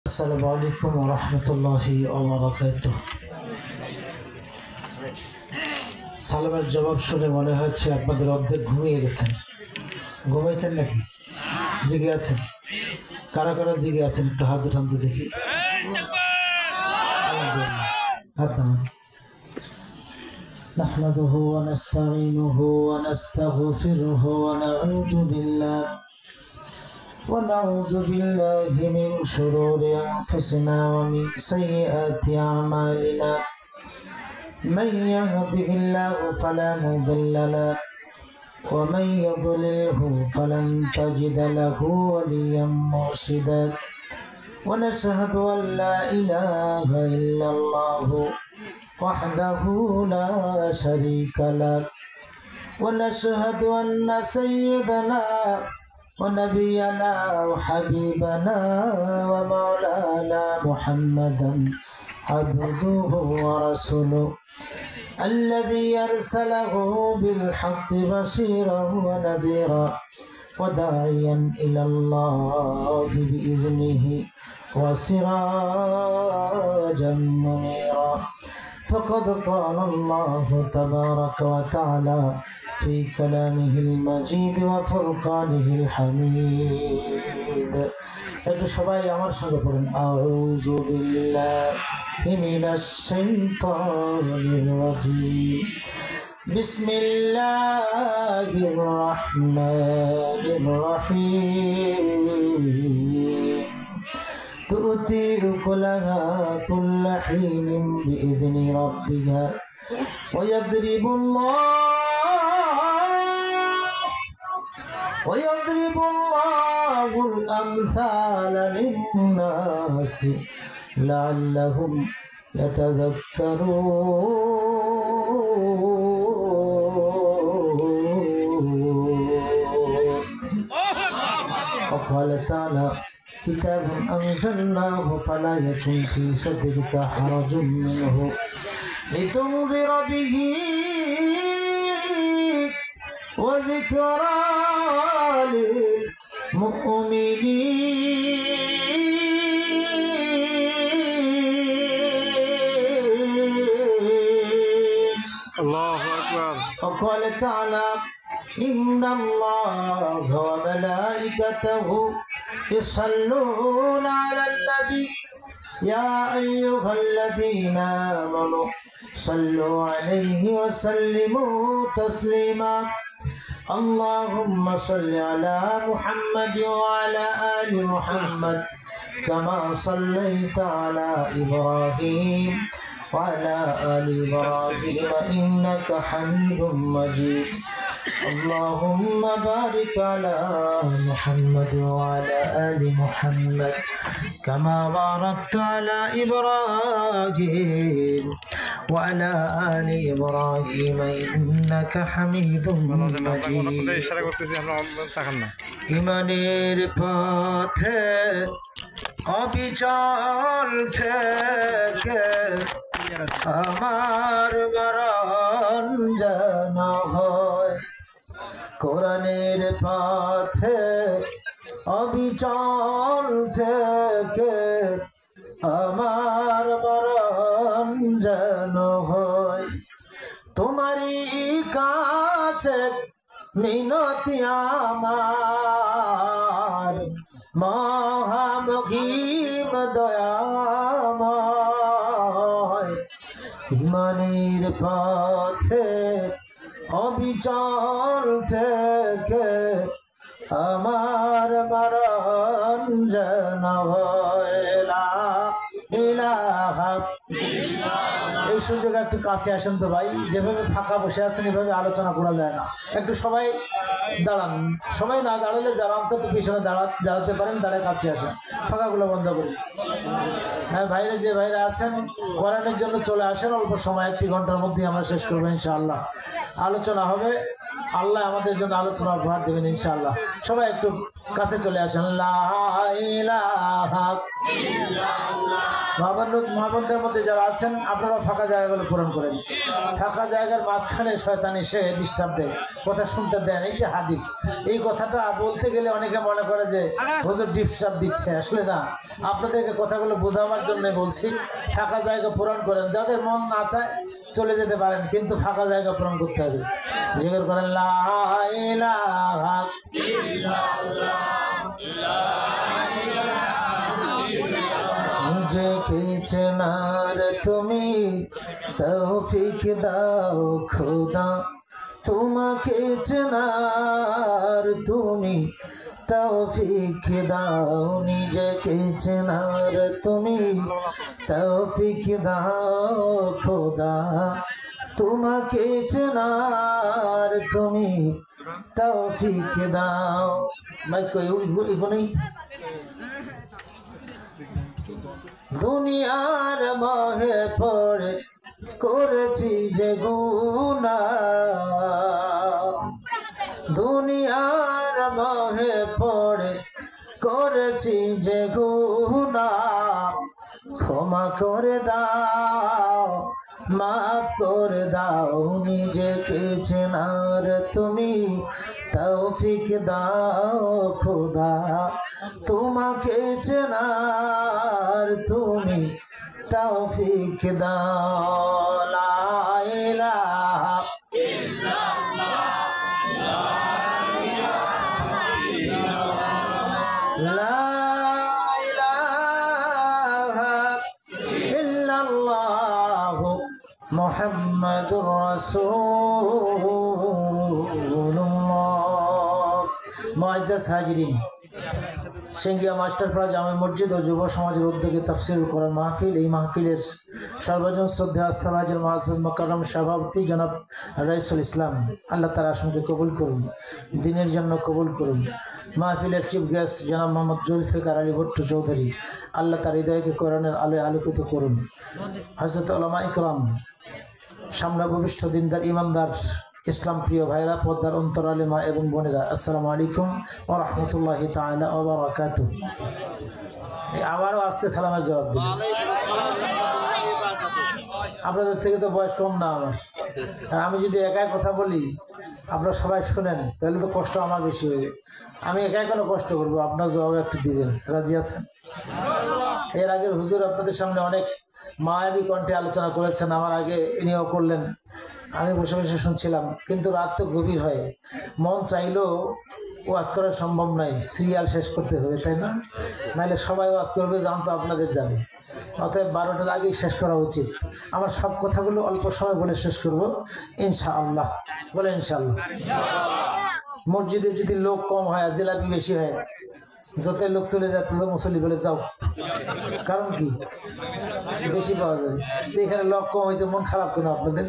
আসসালামু আলাইকুম ওয়া রাহমাতুল্লাহি ওয়া বারাকাতুহু। সালামের জবাব শুনে মনে হচ্ছে আপনাদের অর্ধেক ঘুমিয়ে গেছেন। ঘুমাইছেন নাকি? জেগে আছেন? কারা কারা জেগে আছেন একটু হাত উঠান তো দেখি। হাত নামান। নাহমাদুহু ওয়া নাস্তাঈনুহু ওয়া নাস্তাগফিরুহু ونعوذ بالله من شرور أنفسنا ومن سيئات أعمالنا من يهده الله فلا مضل له ومن يضلله فلن تجد له وليا مرشدا ونشهد أن لا إله إلا الله وحده لا شريك له ونشهد أن سيدنا ونبينا وحبيبنا ومولانا محمدا عبده ورسوله الذي أرسله بالحق بشيرا ونذيرا وداعيا إلى الله بإذنه وسراجا منيرا فقد قال الله تبارك وتعالى في كلامه المجيد وفرقانه الحميد একটু সবাই আমার সঙ্গে পড়েন আউযু বিল্লাহি মিনাশ শাইতানির রাজীম বিসমিল্লাহির রাহমানির রহিম তুতি উকুলাহা কুল্লা হিনিন বিইذনি রাব্বিহা ويضرب الله الأمثال للناس لعلهم يتذكرون وقال تعالى كتاب أنزلناه فلا يكن في صدرك حرج منه لتنذر به وذكرى للمؤمنين الله أكبر. وقال تعالى إن الله وملائكته يصلون على النبي يا أيها الذين آمنوا صلوا عليه وسلموا تسليما اللهم صل على محمد وعلى آل محمد كما صليت على إبراهيم وعلى آل إبراهيم إنك حميد مجيد اللهم بارك على محمد وعلى آل محمد كما باركت على إبراهيم وعلى آل إبراهيم إنك حميد مجيد ইমানের পথে অবিচল থেকে আমার মরণ যেন হয় কোরআনের পথে অবিচল থেকে আমার মরণ যেন হয় তোমারই কাছে মিনতি আমার মহামহিম দয়াময় ইমানের পথে অবিচল থেকে আমার মরণ যেন হয় লা ইলাহা এই সুযোগে একটু কাছে আসেন তো ভাই, যেভাবে ফাঁকা বসে আছেন এভাবে আলোচনা করা যায় না। একটু সবাই দাঁড়ান, সবাই না দাঁড়ালে যারা অন্তত পিছনে দাঁড়াতে পারেন দাঁড়ায় কাছে আসেন, ফাঁকাগুলো বন্ধ করি। হ্যাঁ ভাইরা, যে ভাইরা আছেন কোরআনের জন্য চলে আসেন, অল্প সময় 1 ঘন্টার মধ্যেই আমরা শেষ করবো ইনশাআল্লাহ। আলোচনা হবে, আল্লাহ আমাদের জন্য আলোচনা উপহার দেবেন ইনশাআল্লাহ। সবাই একটু কাছে চলে আসেন। লা ইলাহা ইল্লাল্লাহ মহাবন্ধের মধ্যে যারা আছেন আপনারা ফাঁকা জায়গাগুলো পূরণ করেন। ফাঁকা জায়গার মাঝখানে শয়তান এসে ডিস্টার্ব দেয়, কথা শুনতে দেন, এই যে হাদিস। এই কথাটা বলতে গেলে অনেকে মনে করে যে হুজুর ডিস্টার্ব দিচ্ছে, আসলে না, আপনাদেরকে কথাগুলো বোঝাবার জন্য বলছি। ফাঁকা জায়গা পূরণ করেন, যাদের মন না চায় চলে যেতে পারেন, কিন্তু ফাঁকা জায়গা পূরণ করতে হবে। জিকির করেন লা ইলাহা ইল্লাল্লাহ। নিজেকে চেনার তুমি তৌফিক দাও খোদা, তোমাকে চেনার তুমি তৌফিক দাও, নিজেকে চেনার তুমি তৌফিক দাও খোদা, তোমাকে চেনার তুমি তৌফিক দাও। ভাই কই ওই দুনিয়ার মোহে পড়ে করেছি যে গুনাহ, দুনিয়ার মোহে পড়ে করেছি যে গুনাহ, ক্ষমা করে দাও, মাফ করে দাও, নিজেকে চেনার তুমি তৌফিক দাও খোদা, তোমাকে চেনার তুমি তৌফিক দাও। লা ইলাহা ইল্লাল্লাহ, লা ইলাহা ইল্লাল্লাহ মুহাম্মাদুর রাসূলুল্লাহ। মুআজ্জাজ হাজিরিন, সিঙ্গিয়া মাস্টারপাড়া জামে মসজিদ ও যুব সমাজের উদ্যোগে তাফসীরুল কোরআন মাহফিল। এই মাহফিলের সর্বজন শ্রদ্ধেয় আস্থাভাজন মুআজ্জাজ মুকাররম সভাপতি জনাব রাইসুল ইসলাম, আল্লাহ তার আসনকে কবুল করুন, দিনের জন্য কবুল করুন। মাহফিলের চিফ গেস্ট জনাব মোহাম্মদ জুলফিকার আলী ভুট্টো চৌধুরী, আল্লাহ তার হৃদয়কে কোরআনের আলোয় আলোকিত করুন। হযরত উলামা ইকরাম, সামনে ভবিষ্ঠ দিনদার ইমানদার ইসলাম প্রিয় ভাইরা, পদ্মার অন্তরালে মা এবং বোনেরা, আসসালামু আলাইকুম ওয়া রাহমাতুল্লাহি তাআলা ওয়া বারাকাতুহু। আবারও আস্তে সালামের জবাব দিন। আপনাদের থেকে তো বয়স কম না আমার, আর আমি যদি একাই কথা বলি আপনারা সবাই শুনেন তাহলে তো কষ্ট আমার বেশি হবে। আমি একাই কোনো কষ্ট করবো, আপনার জবাব একটু দিবেন, রাজি আছেন? এর আগের হুজুর আপনাদের সামনে অনেক মায়াবী কণ্ঠে আলোচনা করেছেন, আমার আগে ইনিও করলেন, আমি বসে বসে শুনছিলাম। কিন্তু রাত তো গভীর হয়, মন চাইলেও ওয়াজ করা সম্ভব নয়, সিরিয়াল শেষ করতে হবে, তাই না? নাহলে সবাই ওয়াজ করবে, জানতো আপনাদের যাবে। অতএব 12টার আগেই শেষ করা উচিত। আমার সব কথাগুলো অল্প সময় বলে শেষ করব ইনশাআল্লাহ। বলে ইনশাআল্লাহ। মসজিদে যদি লোক কম হয়, জিলাপি বেশি হয়, যত লোক চলে যায় তত মুসল্লি বলে যাও, কারণ কি বেশি পাওয়া যাবে। এখানে লোক কম হয়েছে, মন খারাপ কেন আপনাদের?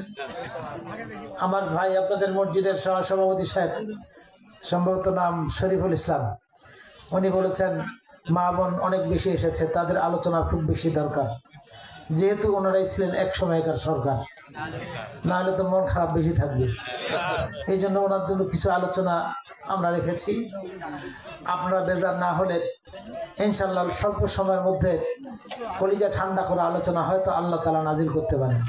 আমার ভাই আপনাদের মসজিদের সহসভাপতি সাহেব, সম্ভবত নাম শরীফুল ইসলাম, উনি বলেছেন মা বোন অনেক বেশি এসেছে, তাদের আলোচনা খুব বেশি দরকার, যেহেতু ওনারাই ছিলেন এক সময়কার সরকার, না হলে তো মন খারাপ বেশি থাকবে। এই জন্য ওনার জন্য কিছু আলোচনা আমরা রেখেছি। আপনারা বেজার না হলে ইনশাআল্লাহ স্বল্প সময়ের মধ্যে কলিজা ঠান্ডা করে আলোচনা হয়তো আল্লাহ তাআলা নাজিল করতে পারেন,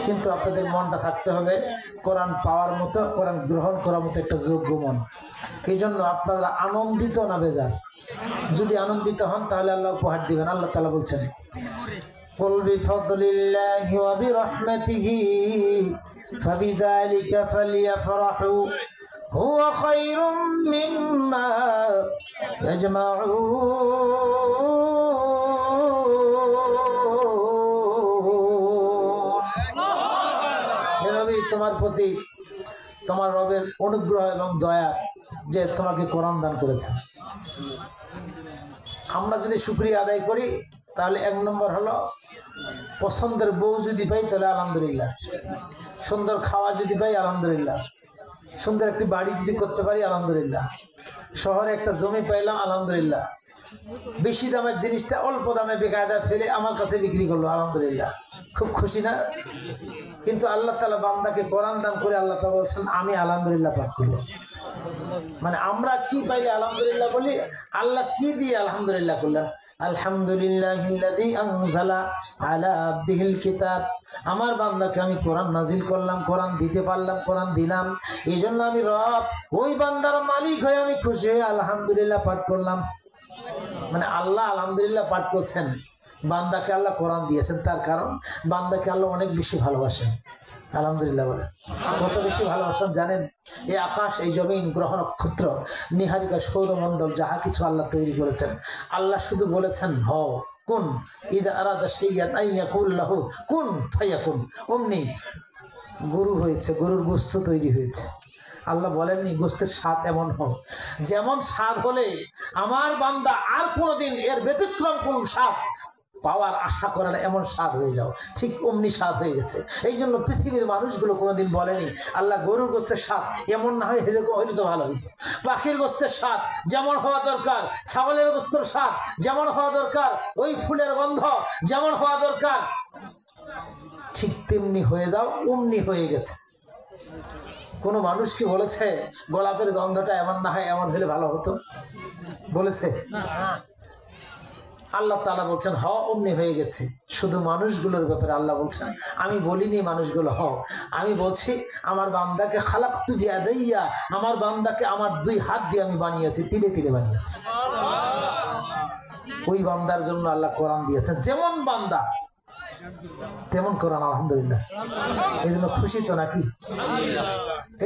কিন্তু আপনাদের মনটা থাকতে হবে কোরআন পাওয়ার মতো, কোরআন গ্রহণ করার মতো একটা যোগ্য মন। এই জন্য আপনারা আনন্দিত না বেজার? যদি আনন্দিত হন তাহলে আল্লাহ উপহার দিবেন। আল্লাহ তাআলা বলছেন কুল বিফাদলিল্লাহি ওয়া বিরহমাতিহি ফাবিযালিকা ফালইফরাহু হুয়া খায়রুম মিম্মা ইয়াজমাউন। নবী, তোমার প্রতি তোমার রবের অনুগ্রহ এবং দয়া যে তোমাকে কোরআন দান করেছে। আমরা যদি শুকরিয়া আদায় করি তাহলে 1 নম্বর হলো পছন্দের বউ যদি পাই তাহলে আলহামদুলিল্লাহ, সুন্দর খাওয়া যদি পাই আলহামদুলিল্লাহ, সুন্দর একটি বাড়ি যদি করতে পারি আলহামদুলিল্লাহ, শহরে একটা জমি পাইলাম আলহামদুলিল্লাহ, বেশি দামের জিনিসটা অল্প দামে বেকায়দা ফেলে আমার কাছে বিক্রি করলো আলহামদুলিল্লাহ, খুব খুশি না? কিন্তু আল্লাহ তাআলা বান্দাকে কোরআন দান করে আল্লাহ তাআলা বলছেন আমি আলহামদুলিল্লাহ পাঠ করলাম। মানে আমরা কি পাইলে আলহামদুলিল্লাহ বলি, আল্লাহ কি দিয়ে আলহামদুলিল্লাহ করলেন। আলহামদুলিল্লাহিল্লাযী আনজালা আলা আবদিহিল কিতাব। আমার বান্দাকে আমি কোরআন নাজিল করলাম, কোরআন দিতে পারলাম, কোরআন দিলাম, এই জন্য আমি রব, ওই বান্দার মালিক হয়ে আমি খুশি হয়ে আলহামদুলিল্লাহ পাঠ করলাম। মানে আল্লাহ আলহামদুলিল্লাহ পাঠ করছেন, বান্দাকে আল্লাহ কোরআন দিয়েছেন, তার কারণ বান্দাকে আল্লাহ অনেক বেশি ভালোবাসেন। আলহামদুলিল্লাহ বলে কত বেশি ভালোবাসেন জানেন? এই আকাশ, এই জমিন, গ্রহ নক্ষত্র, নিহারিকা, সৌরমণ্ডল, যাহা কিছু আল্লাহ তৈরি করেছেন, আল্লাহ শুধু বলেছেন হও, কুন, ইদা আরাদা শাইআন আন ইয়াকুল লাহু কুন ফায়াকুন। অমনি গরু হয়েছে, গরুর গোশত তৈরি হয়েছে। আল্লাহ বলেননি গোশতের স্বাদ এমন হোক, যেমন স্বাদ হলে আমার বান্দা আর কোনোদিন এর ব্যতিক্রম কোন স্বাদ পাওয়ার আশা করে না, এমন স্বাদ হয়ে যাও, ঠিক অমনি স্বাদ হয়ে গেছে। এই জন্য পৃথিবীর মানুষগুলো কোনোদিন বলেনি আল্লাহ গরুর গোশতের স্বাদ এমন না হয় এরকম হইলে তো ভালো হইতো। পাখির গোশতের স্বাদ যেমন হওয়া দরকার, ছাগলের গোশতের স্বাদ যেমন হওয়া দরকার, ওই ফুলের গন্ধ যেমন হওয়া দরকার, ঠিক তেমনি হয়ে যাও, অমনি হয়ে গেছে। কোনো মানুষ কি বলেছে গোলাপের গন্ধটা এমন না হয় এমন হলে ভালো হতো? বলেছে? আল্লাহ তাআলা বলছেন হ, অমনি হয়ে গেছে। শুধু মানুষগুলোর ব্যাপারে আল্লাহ বলছেন আমি বলিনি মানুষগুলো হও, আমি বলছি আমার বান্দাকে খালাকতু বিয়াদাইয়া, আমার বান্দাকে আমার দুই হাত দিয়ে আমি বানিয়েছি, তিলে তিলে বানিয়েছি। ওই বান্দার জন্য আল্লাহ কোরআন দিয়েছেন, যেমন বান্দা তেমন কোরআন। আলহামদুলিল্লাহ, এই জন্য খুশি তো নাকি?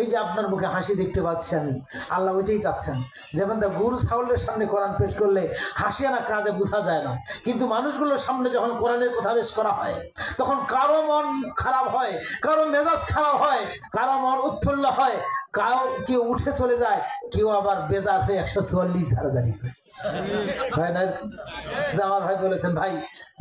এই যে আপনার মুখে হাসি দেখতে পাচ্ছি আমি, আল্লাহ ওইটাই চাচ্ছেন। যেমন গরু ছাগলের সামনে কোরআন পেশ করলে হাসি না কাঁদে বোঝা যায় না, কিন্তু মানুষগুলোর সামনে যখন কোরআনের কথা পেশ করা হয় তখন কারো মন খারাপ হয়, কারো মেজাজ খারাপ হয়, কারো মন উৎফুল্ল হয়, কারো কেউ উঠে চলে যায়, কেউ আবার বেজার হয়ে 144 ধারা জারি করে। ভাই না, আমার ভাই বলেছেন ভাই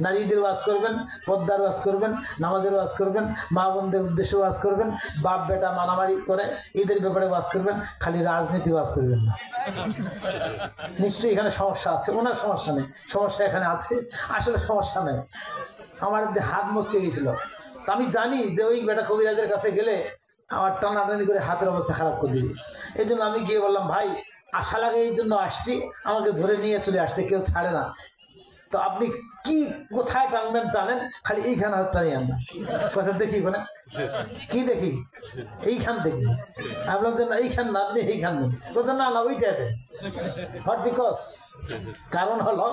নারীদের ওয়াজ করবেন, পদ্মার ওয়াজ করবেন, নামাজের ওয়াজ করবেন, মা বোনদের উদ্দেশ্যে ওয়াজ করবেন, বাপ বেটা মারামারি করে এদের ব্যাপারে ওয়াজ করবেন, খালি রাজনীতি ওয়াজ করবেন না। নিশ্চয়ই এখানে সমস্যা আছে, ওনার সমস্যা নেই, সমস্যা এখানে আছে, আসলে সমস্যা নেই। আমার হাত মচকে গেছিল, আমি জানি যে ওই বেটা কবিরাজের কাছে গেলে আমার টানাটানি করে হাতের অবস্থা খারাপ করে দিবি। এই জন্য আমি গিয়ে বললাম ভাই আশা লাগে এই জন্য আসছি, আমাকে ধরে নিয়ে চলে আসছে, কেউ ছাড়ে না, তো আপনি কি কোথায় টানবেন টানেন, খালি এইখানে হাত টানিয়ে না। দেখি কোনে কি দেখি, এইখান দেখবি। আমি বলতেন এইখান না, আপনি এইখান দেন। বলতেন না না ওইটা দেন। What because? কারণ হলো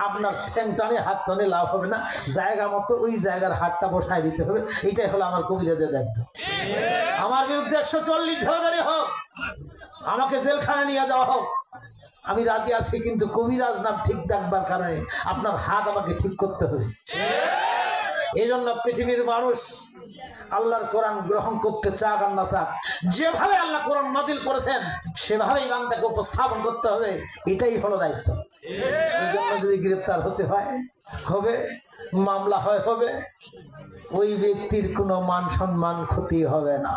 আপনার ঠ্যাং টানে হাত টানে লাভ হবে না, জায়গা মতো ওই জায়গার হাতটা বসায় দিতে হবে। এইটাই হলো আমার কবিরাজের দায়িত্ব। আমার বিরুদ্ধে 140 ধারাধারি হোক, আমাকে জেলখানে নিয়ে যাওয়া হোক, আমি রাজি আছি, কিন্তু কবিরাজ নাম ঠিক ডাকবার কারণে আপনার হাত আমাকে ঠিক করতে হবে। এই জন্য পৃথিবীর মানুষ আল্লাহর কোরআন গ্রহণ করতে চাক আর না চাক, যেভাবে আল্লাহ কোরআন নাজিল করেছেন সেভাবেই বান্দাকে উপস্থাপন করতে হবে, এটাই হলো দায়িত্ব। এই জন্য যদি গ্রেপ্তার হতে হয় হবে, মামলা হয় হবে, ওই ব্যক্তির কোনো মান সম্মান ক্ষতি হবে না।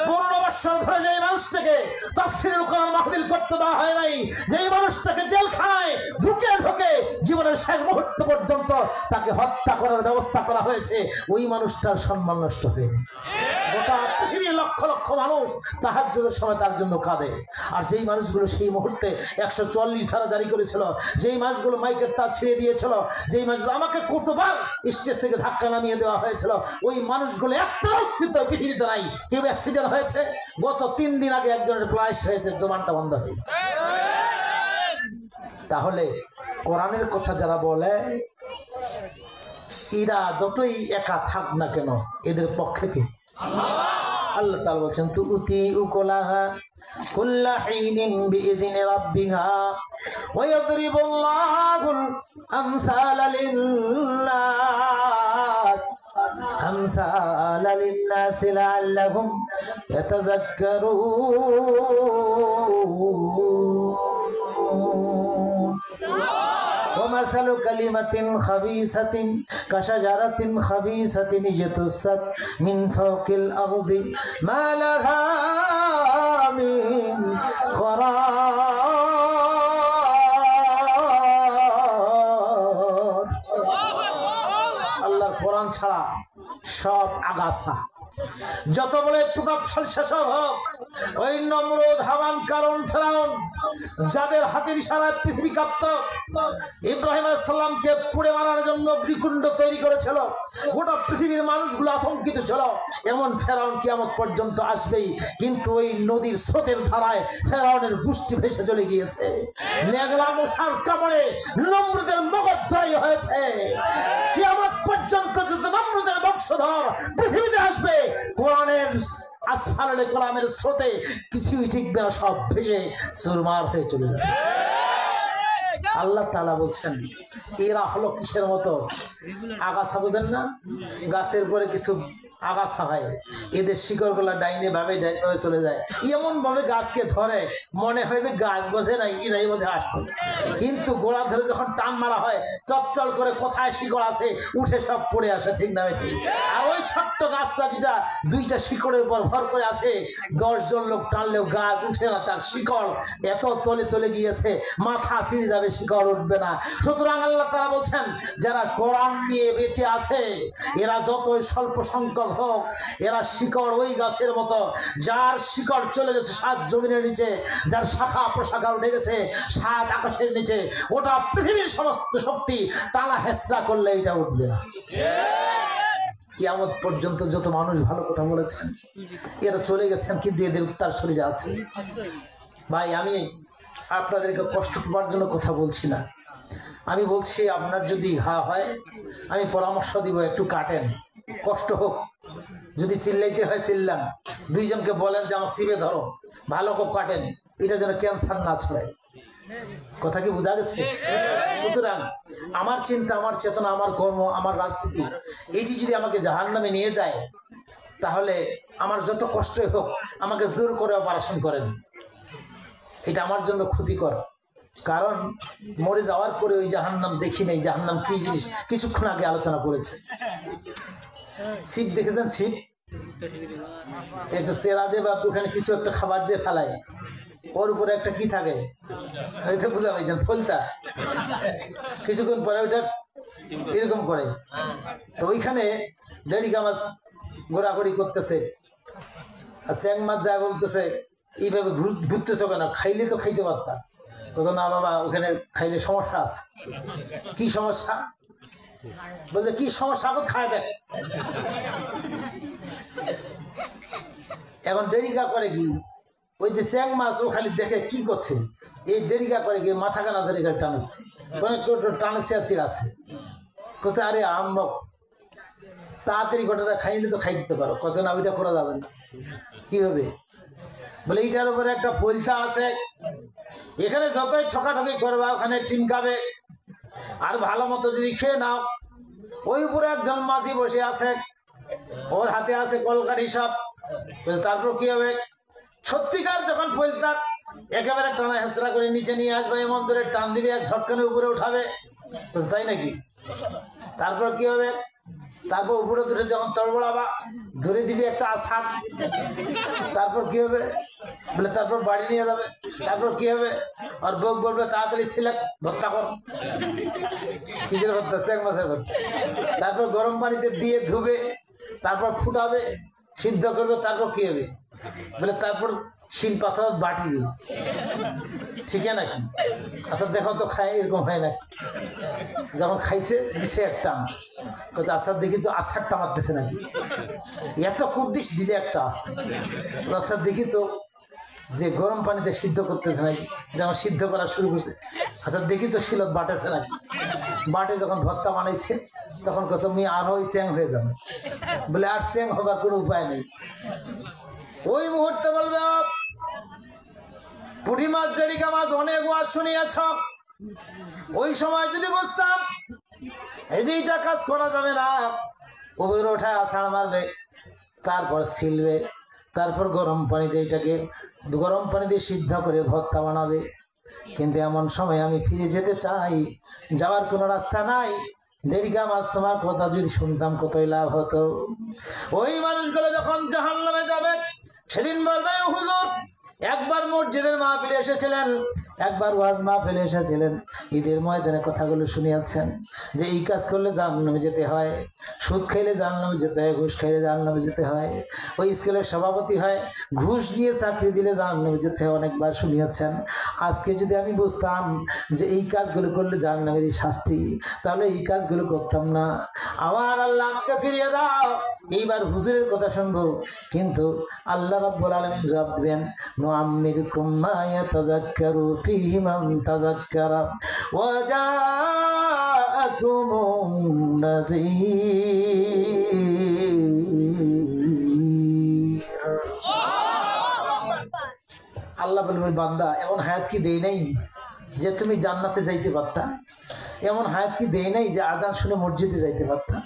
15 বছর ধরে যে মানুষটাকে তাফসীরুল কোরআন মাহফিল করতে দেওয়া হয় নাই, যে মানুষটাকে জেলখানায় ঢুকে ঢুকে জীবনের শেষ মুহূর্ত পর্যন্ত তাকে হত্যা করার ব্যবস্থা করা হয়েছে, ওই মানুষটার সম্মান নষ্ট হয়নি। গোটা পৃথিবীর লক্ষ লক্ষ মানুষ তাহাজ্জুদের সময় তার জন্য কাঁদে। আর যেই মানুষগুলো সেই মুহূর্তে 144 ধারা জারি করেছিল, যেই মানুষগুলো মাইকের তার ছিঁড়ে দিয়েছিল, যেই মানুষগুলো আমাকে কতবার স্টেজ থেকে ধাক্কা নামিয়ে দেওয়া হয়েছিল, ওই মানুষগুলো একটা অস্তিত্ব পৃথিবীতে নাই। কেউ অ্যাক্সিডেন্ট হয়েছে, গত 3 দিন আগে একজনের ফ্লাইট হয়েছে, জবানটা বন্ধ হয়ে গেছে। তাহলে কোরআনের কথা যারা বলে এরা যতই একা থাক না কেন, এদের পক্ষে কে? আল্লাহ তাআলা বলেন তুতি উকুলাহা কুল্লা হিনিন বিইذনি রাব্বিহা ওয়া ইয়াদরিবুল্লাহুল আমসালা লিন-নাস লাআল্লাহুম ইয়াতাযাক্কারুন। ومثل كلمة خبيثة كشجرة خبيثة اجتثت من فوق الأرض ما لها من قرار। আল্লাহর কোরআন ছাড়া সব আগাছা, যত বলে প্রতাপশালী শাসক হোক, ওই নমরুদ, হামান, কারণ, ফেরাউন, যাদের হাতের ইশারায় পৃথিবী কাঁপত। ইব্রাহিম আলাইহিস সালামকে পুড়ে মারার জন্য অগ্নিকুণ্ড তৈরি করেছিল। গোটা পৃথিবীর মানুষগুলো আতঙ্কিত ছিল, এমন ফেরাউন কিয়ামত পর্যন্ত আসবেই। কিন্তু ওই নদীর স্রোতের ধারায় ফেরাউনের গোষ্ঠী ভেসে চলে গিয়েছে। মেঘলা মশার কামড়ে নমরুদের মগজ ধরাই হয়েছে। কিয়ামত পর্যন্ত যত নমরুদের বংশধর পৃথিবীতে আসবে, কোরআনের আসফালে কোরআনের স্রোতে কিছুই টিকবে না, সব ভেসে চুরমার হয়ে চলে যাবে। আল্লাহ তাআলা বলছেন এরা হলো কিসের মতো? আগাছা বুঝেন না, গাছের পরে কিছু আগাছা হয়, এদের শিকড় গুলা ডাইনে ভাবে চলে যায়, এমন ভাবে গাছকে ধরে মনে হয় যে গাছ বোঝে নাই, এরাই বোধে আসবে। কিন্তু গোড়া ধরে যখন টান মারা হয়, চটচল করে কোথায় শিকড় আছে উঠে সব পড়ে আসে, ঠিক না ঠিক? আর ওই ছোট্ট গাছটা যেটা দুইটা শিকড়ের উপর ভর করে আছে, 10 জন লোক টানলেও গাছ উঠে না, তার শিকড় এত তলে চলে গিয়েছে, মাথা চিড়ে যাবে, শিকড় উঠবে না। সুতরাং আল্লাহ তাআলা বলছেন যারা কোরআন নিয়ে বেঁচে আছে, এরা যতই স্বল্প সংখ্যক হোক, এরা শিকড় ওই গাছের মতো, যার শিকড় চলে গেছে 7 জমিনের নিচে, যার শাখা প্রশাখা উঠে গেছে 7 আকাশের নিচে, ওটা পৃথিবীর সমস্ত শক্তি টানা হেঁচড়া করলে এটা উঠবে না। কিয়ামত পর্যন্ত যত মানুষ ভালো কথা বলেছেন এরা চলে গেছেন, কিন্তু এদের তার শরীরে আছে। ভাই আমি আপনাদেরকে কষ্ট পাওয়ার জন্য কথা বলছি না, আমি বলছি আপনার যদি ঘা হয় আমি পরামর্শ দিব একটু কাটেন, কষ্ট হোক, যদি চিল্লাইতে হয় চিল্লান, 2 জনকে বলেন যে আমাকে চিপে ধরো, ভালো করে কাটেন, এটা যেন ক্যান্সার না ছড়ায়। কথা কি বোঝা গেছে? সুতরাং আমার চিন্তা, আমার চেতনা, আমার কর্ম, আমার রাজনীতি, এইটি যদি আমাকে জাহান্নামে নিয়ে যায়, তাহলে আমার যত কষ্টই হোক আমাকে জোর করে অপারেশন করেন, এটা আমার জন্য ক্ষতিকর। কারণ মরে যাওয়ার পরে ওই জাহান্নাম দেখি নেই, জাহান্নাম কি জিনিস কিছুক্ষণ আগে আলোচনা করেছে। ছিপ দেখেছেন? ছিপ একটা চেরা দিয়ে বা ওখানে কিছু একটা খাবার দিয়ে ফেলায়, ওর উপরে একটা কি থাকে ওইটা বুঝা পাইছেন, ফলতা, কিছুক্ষণ পরে ওইটা এরকম করে। তো ওইখানে ডেরিকা মাছ ঘোরাঘুরি করতেছে, আর চ্যাং মাছ যা বলতেছে এইভাবে ঘুরতেছে কেন, খাইলে তো খাইতে পারতাম। বলতো না বাবা, ওখানে খাইলে সমস্যা আছে। কি সমস্যা? বলছে কি সমস্যা, এখন খায় দেখ। এখন ডেরিকা করে কি, ওই যে চ্যাং মাছ ও খালি দেখে কি করছে, এই ডেরিকা করে কি মাথা কানা ধরে টানাচ্ছে, টানাচ্ছে আর চিড়াচ্ছে, কোথায় আরে আম্মক তাড়াতাড়ি গোটাটা খাইলে তো খাই দিতে পারো, কত না ওইটা করা যাবে না, কি হবে? বলে এইটার উপরে একটা ফলতা আছে, এখানে যতই ঠকাঠকি করবা ওখানে টিমকাবে, আর ভালো মতো যদি খেয়ে নাও। ওই উপরে একজন মাঝি বসে আছে, ওর হাতে আছে কলকাঠি সব। তারপর কি হবে? সত্যিকার যখন ফলতা একেবারে টানা হেঁচড়া করে নিচে নিয়ে আসবে, এমন ধরে টান দিবে, এক ঝটকানে উপরে উঠাবে, তাই নাকি? তারপর কি হবে? তারপর উপরে দুটো যখন তড়বড়াবা ধরে দিবি একটা আছাড়, তারপর কি হবে? বলে তারপর বাড়ি নিয়ে যাবে। তারপর কি হবে? আর বউ বলবে তাড়াতাড়ি সিলেক্ট ভর্তা কর, কিসের ভর্তা? চ্যাং মাছের ভর্তা। তারপর গরম পানিতে দিয়ে ধুবে, তারপর ফুটাবে, সিদ্ধ করবে, তারপর কি হবে? বলে তারপর শিল পাথর বাটিবে, ঠিক আছে নাকি? আচ্ছা দেখো তো খায় এরকম হয় নাকি? যখন খাইছে দিছে একটা, আচ্ছা দেখি তো আছাড়টা মারতেছে নাকি, এত কুদ্দিস দিলে একটা আছে, আচ্ছা দেখি তো যে গরম পানিতে সিদ্ধ করতেছে নাকি, যেমন সিদ্ধ করা শুরু করছে, আচ্ছা দেখি তো শিলত বাটেছে নাকি। বাটে যখন ভর্তা বানাইছে তখন কত মেয়ে আর ওই চ্যাং হয়ে যাবে, বলে আর চ্যাং হবার কোনো উপায় নেই। ওই মুহূর্তে বলবে পুঁটি মাছ ডেরিকা মাছ অনেক ওয়াজ শুনিয়েছ, ওই সময় যদি বুঝতাম এই যে এইটা কাজ করা যাবে না, উপরে ওঠা আছাড় মারবে, তারপর ছিলবে, তারপর গরম পানি দিয়ে এটাকে গরম পানি দিয়ে সিদ্ধ করে ভর্তা বানাবে। কিন্তু এমন সময় আমি ফিরে যেতে চাই, যাওয়ার কোনো রাস্তা নাই। ডেরিকা মাছ তোমার কথা যদি শুনতাম কতই লাভ হতো। ওই মানুষগুলো যখন জাহান্নামে যাবে সেদিন বলবে হুজুর একবার মসজিদের মাহফিলে এসেছিলেন, একবার ওয়াজ মাহফিলে এসেছিলেন, ঈদের ময়দানে কথাগুলো শুনিয়েছেন যে এই কাজ করলে জাহান্নামে যেতে হয়। সুদ খাইলে জাহান্নামে যেতে হয়, ঘুষ খাইলে জাহান্নামে যেতে হয়। ওই স্কুলের সভাপতি হয়, ঘুষ নিয়ে চাকরি দিলে জাহান্নামে যেতে হয়, অনেকবার শুনিয়েছেন। আজকে যদি আমি বুঝতাম যে এই কাজগুলো করলে জাহান্নামেরই শাস্তি, তাহলে এই কাজগুলো করতাম না। আমার আল্লাহ আমাকে ফিরিয়ে দাও, এইবার হুজুরের কথা শুনবো। কিন্তু আল্লাহ রাব্বুল আলামিন জবাব দিবেন, নুআম্মিরকুম মা ইয়াতাযাক্কারু ফীহি মান তাযাক্কারা ওয়া জাআকুমুন নাযীর। আল্লাহ বলবেন, বান্দা এমন হায়াত কি দেই নাই যে তুমি জান্নাতে যাইতে পারতা? এমন হায়াত কি দেই নাই যে আযান শুনে মসজিদে যাইতে পারতা?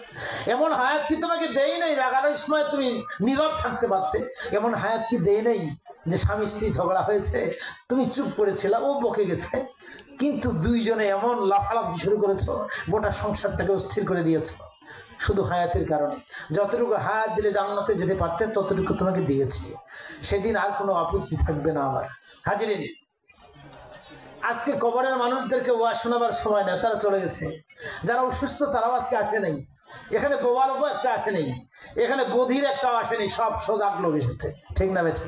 এমন হায়াত কি তোমাকে দেই নাই রাগানোর সময় তুমি নীরব থাকতে পারতে? এমন হায়াত কি দেই নাই যে স্বামী স্ত্রী ঝগড়া হয়েছে, তুমি চুপ করেছিলা, ও বকে গেছে, কিন্তু দুইজনে এমন লাফালাফি শুরু করেছো, গোটা সংসারটাকে অস্থির করে দিয়েছো শুধু হায়াতের কারণে। যতটুকু হায়াত দিলে জান্নাতে যেতে পারতে ততটুকু তোমাকে দিয়েছি। সেদিন আর কোনো আপত্তি থাকবে না। আমার হাজিরিন, আজকে কবরের মানুষদেরকে ওয়াজ শোনাবার সময় না, তারা চলে গেছে। যারা অসুস্থ তারাও আজকে আসে নাই। এখানে গোবালকও একটা আসে নেই, এখানে গধীর একটাও আসে নেই, সব সজাগ লোক এসেছে, ঠিক না বেছে?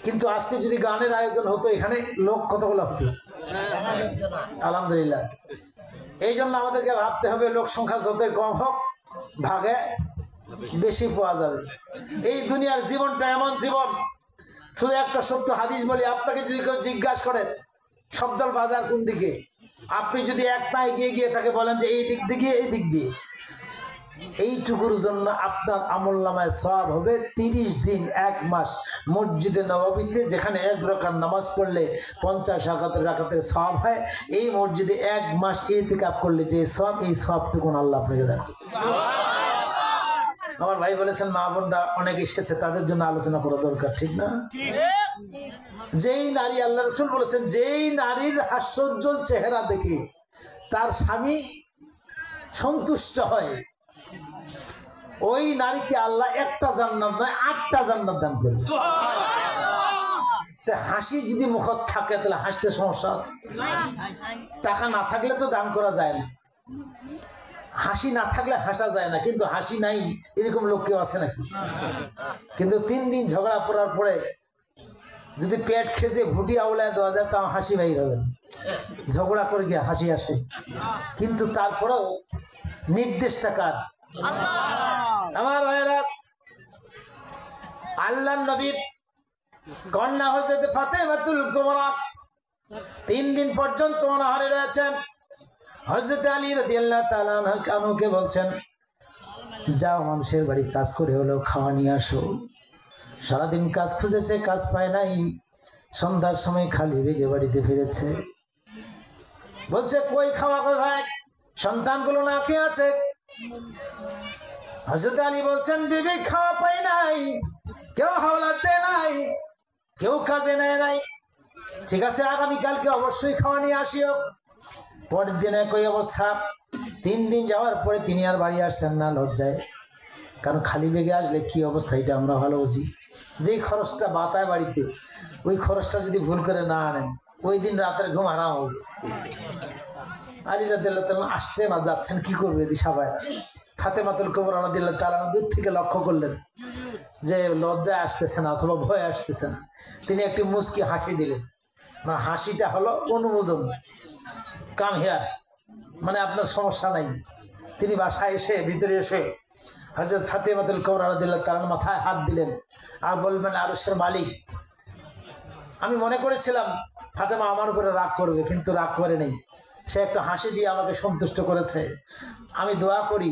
কিন্তু আজকে যদি গানের আয়োজন হতো, এখানে লোক কতগুলো হতো? আলহামদুলিল্লাহ। এই জন্য আমাদেরকে ভাবতে হবে, লোক সংখ্যা যত কম হোক, ভাগে বেশি পাওয়া যাবে। এই দুনিয়ার জীবনটা এমন জীবন, শুধু একটা সত্য হাদিস বলি, আপনাকে যদি কেউ জিজ্ঞাসা করে শব্দল বাজার কোন দিকে, আপনি যদি এক পা এগিয়ে গিয়ে তাকে বলেন যে এই দিক দিয়ে, এই দিক দিয়ে, এইটুকুর জন্য আপনার আমলনামায় সওয়াব হবে 30 দিন 1 মাস মসজিদে নববীতে, যেখানে 1 রাকাত নামাজ পড়লে 50 রাকাতের সওয়াব হয়। এই মসজিদে 1 মাস ইতিকাফ করলে যে সওয়াব, এই সওয়াবটুকু আল্লাহ আপনাকে দেন। আমার ভাই বলেছেন মা বোনরা অনেক এসেছে, তাদের জন্য আলোচনা করা দরকার, ঠিক না? যেই নারী, আল্লাহ রাসূল বলেছেন, যেই নারীর হাস্যোজ্জ্বল চেহারা দেখে তার স্বামী সন্তুষ্ট হয়, ওই নারীকে আল্লাহ একটা জান্নাত নয় 8টা জান্নাত দান করবে। হাসি যদি মুখত থাকে তাহলে হাসতে সমস্যা আছে? টাকা না থাকলে তো দান করা যায় না, হাসি না থাকলে হাসা যায় না, কিন্তু হাসি নাই এরকম লোক কেউ আছে নাকি? কিন্তু 3 দিন ঝগড়া পড়ার পরে যদি পেট খেজে ভুটি আউলায় দেওয়া যায়, তাও হাসি বাইর হবে না। ঝগড়া করে গিয়ে হাসি আসে, কিন্তু তারপরেও নির্দেশটা কার? আমার ভাইরা, আল্লাহর নবীর কন্যা হযরত ফাতেমাতুল কুবরা 3 দিন পর্যন্ত অনাহারে রয়েছেন। হযরত আলী রাদিয়াল্লাহু তাআলা আনহুকে বলছেন, যাও মানুষের বাড়ি কাজ করে হলো খাওয়া নিয়ে আসো। সারাদিন কাজ খুঁজেছে, কাজ পায় নাই, সন্ধ্যার সময় খালি বেগে বাড়িতে ফিরেছে। বলছে কই খাওয়া কোথায়? সন্তানগুলো না খেয়ে আছে। হযরত আলী বলছেন, বিবি খাওয়া পাই নাই, কেউ হাওলাত দেয় নাই, কেউ কাজে নেয় নাই, ঠিক আছে আগামীকালকে অবশ্যই খাওয়া নিয়ে আসিও। পরের দিন একই অবস্থা। 3 দিন যাওয়ার পরে তিনি আর বাড়ি আসছেন না লজ্জায়, কারণ খালি বেগে আসলে কি অবস্থা এটা আমরা ভালো বুঝি। যেই খরচটা বাতায় বাড়িতে, ওই খরচটা যদি ভুল করে না আনেন, ওই দিন রাতের ঘুম হারাম হবে। আলী রাদিয়াল্লাহু তাআলা আসছে না, যাচ্ছেন, কি করবে দিশা পায় না। ফাতেমাতুল কুবরা রাদিয়াল্লাহু তাআলা দূর থেকে লক্ষ্য করলেন যে লজ্জায় আসতেছে না অথবা ভয় আসতেছে না, তিনি একটি মুচকি হাসি দিলেন। না, হাসিটা হলো অনুমোদন, কাম হিয়ার, মানে আপনার সমস্যা নাই। তিনি বাসায় এসে ভিতরে এসে হযরত ফাতেমাতুল কুবরা রাদিয়াল্লাহু তাআলার মাথায় হাত দিলেন আর বলবেন, আরশের মালিক, আমি মনে করেছিলাম ফাতেমা আমার উপরে রাগ করবে, কিন্তু রাগ করে নেই। সে একটা হাসি দিয়ে আমাকে সন্তুষ্ট করেছে। আমি দোয়া করি,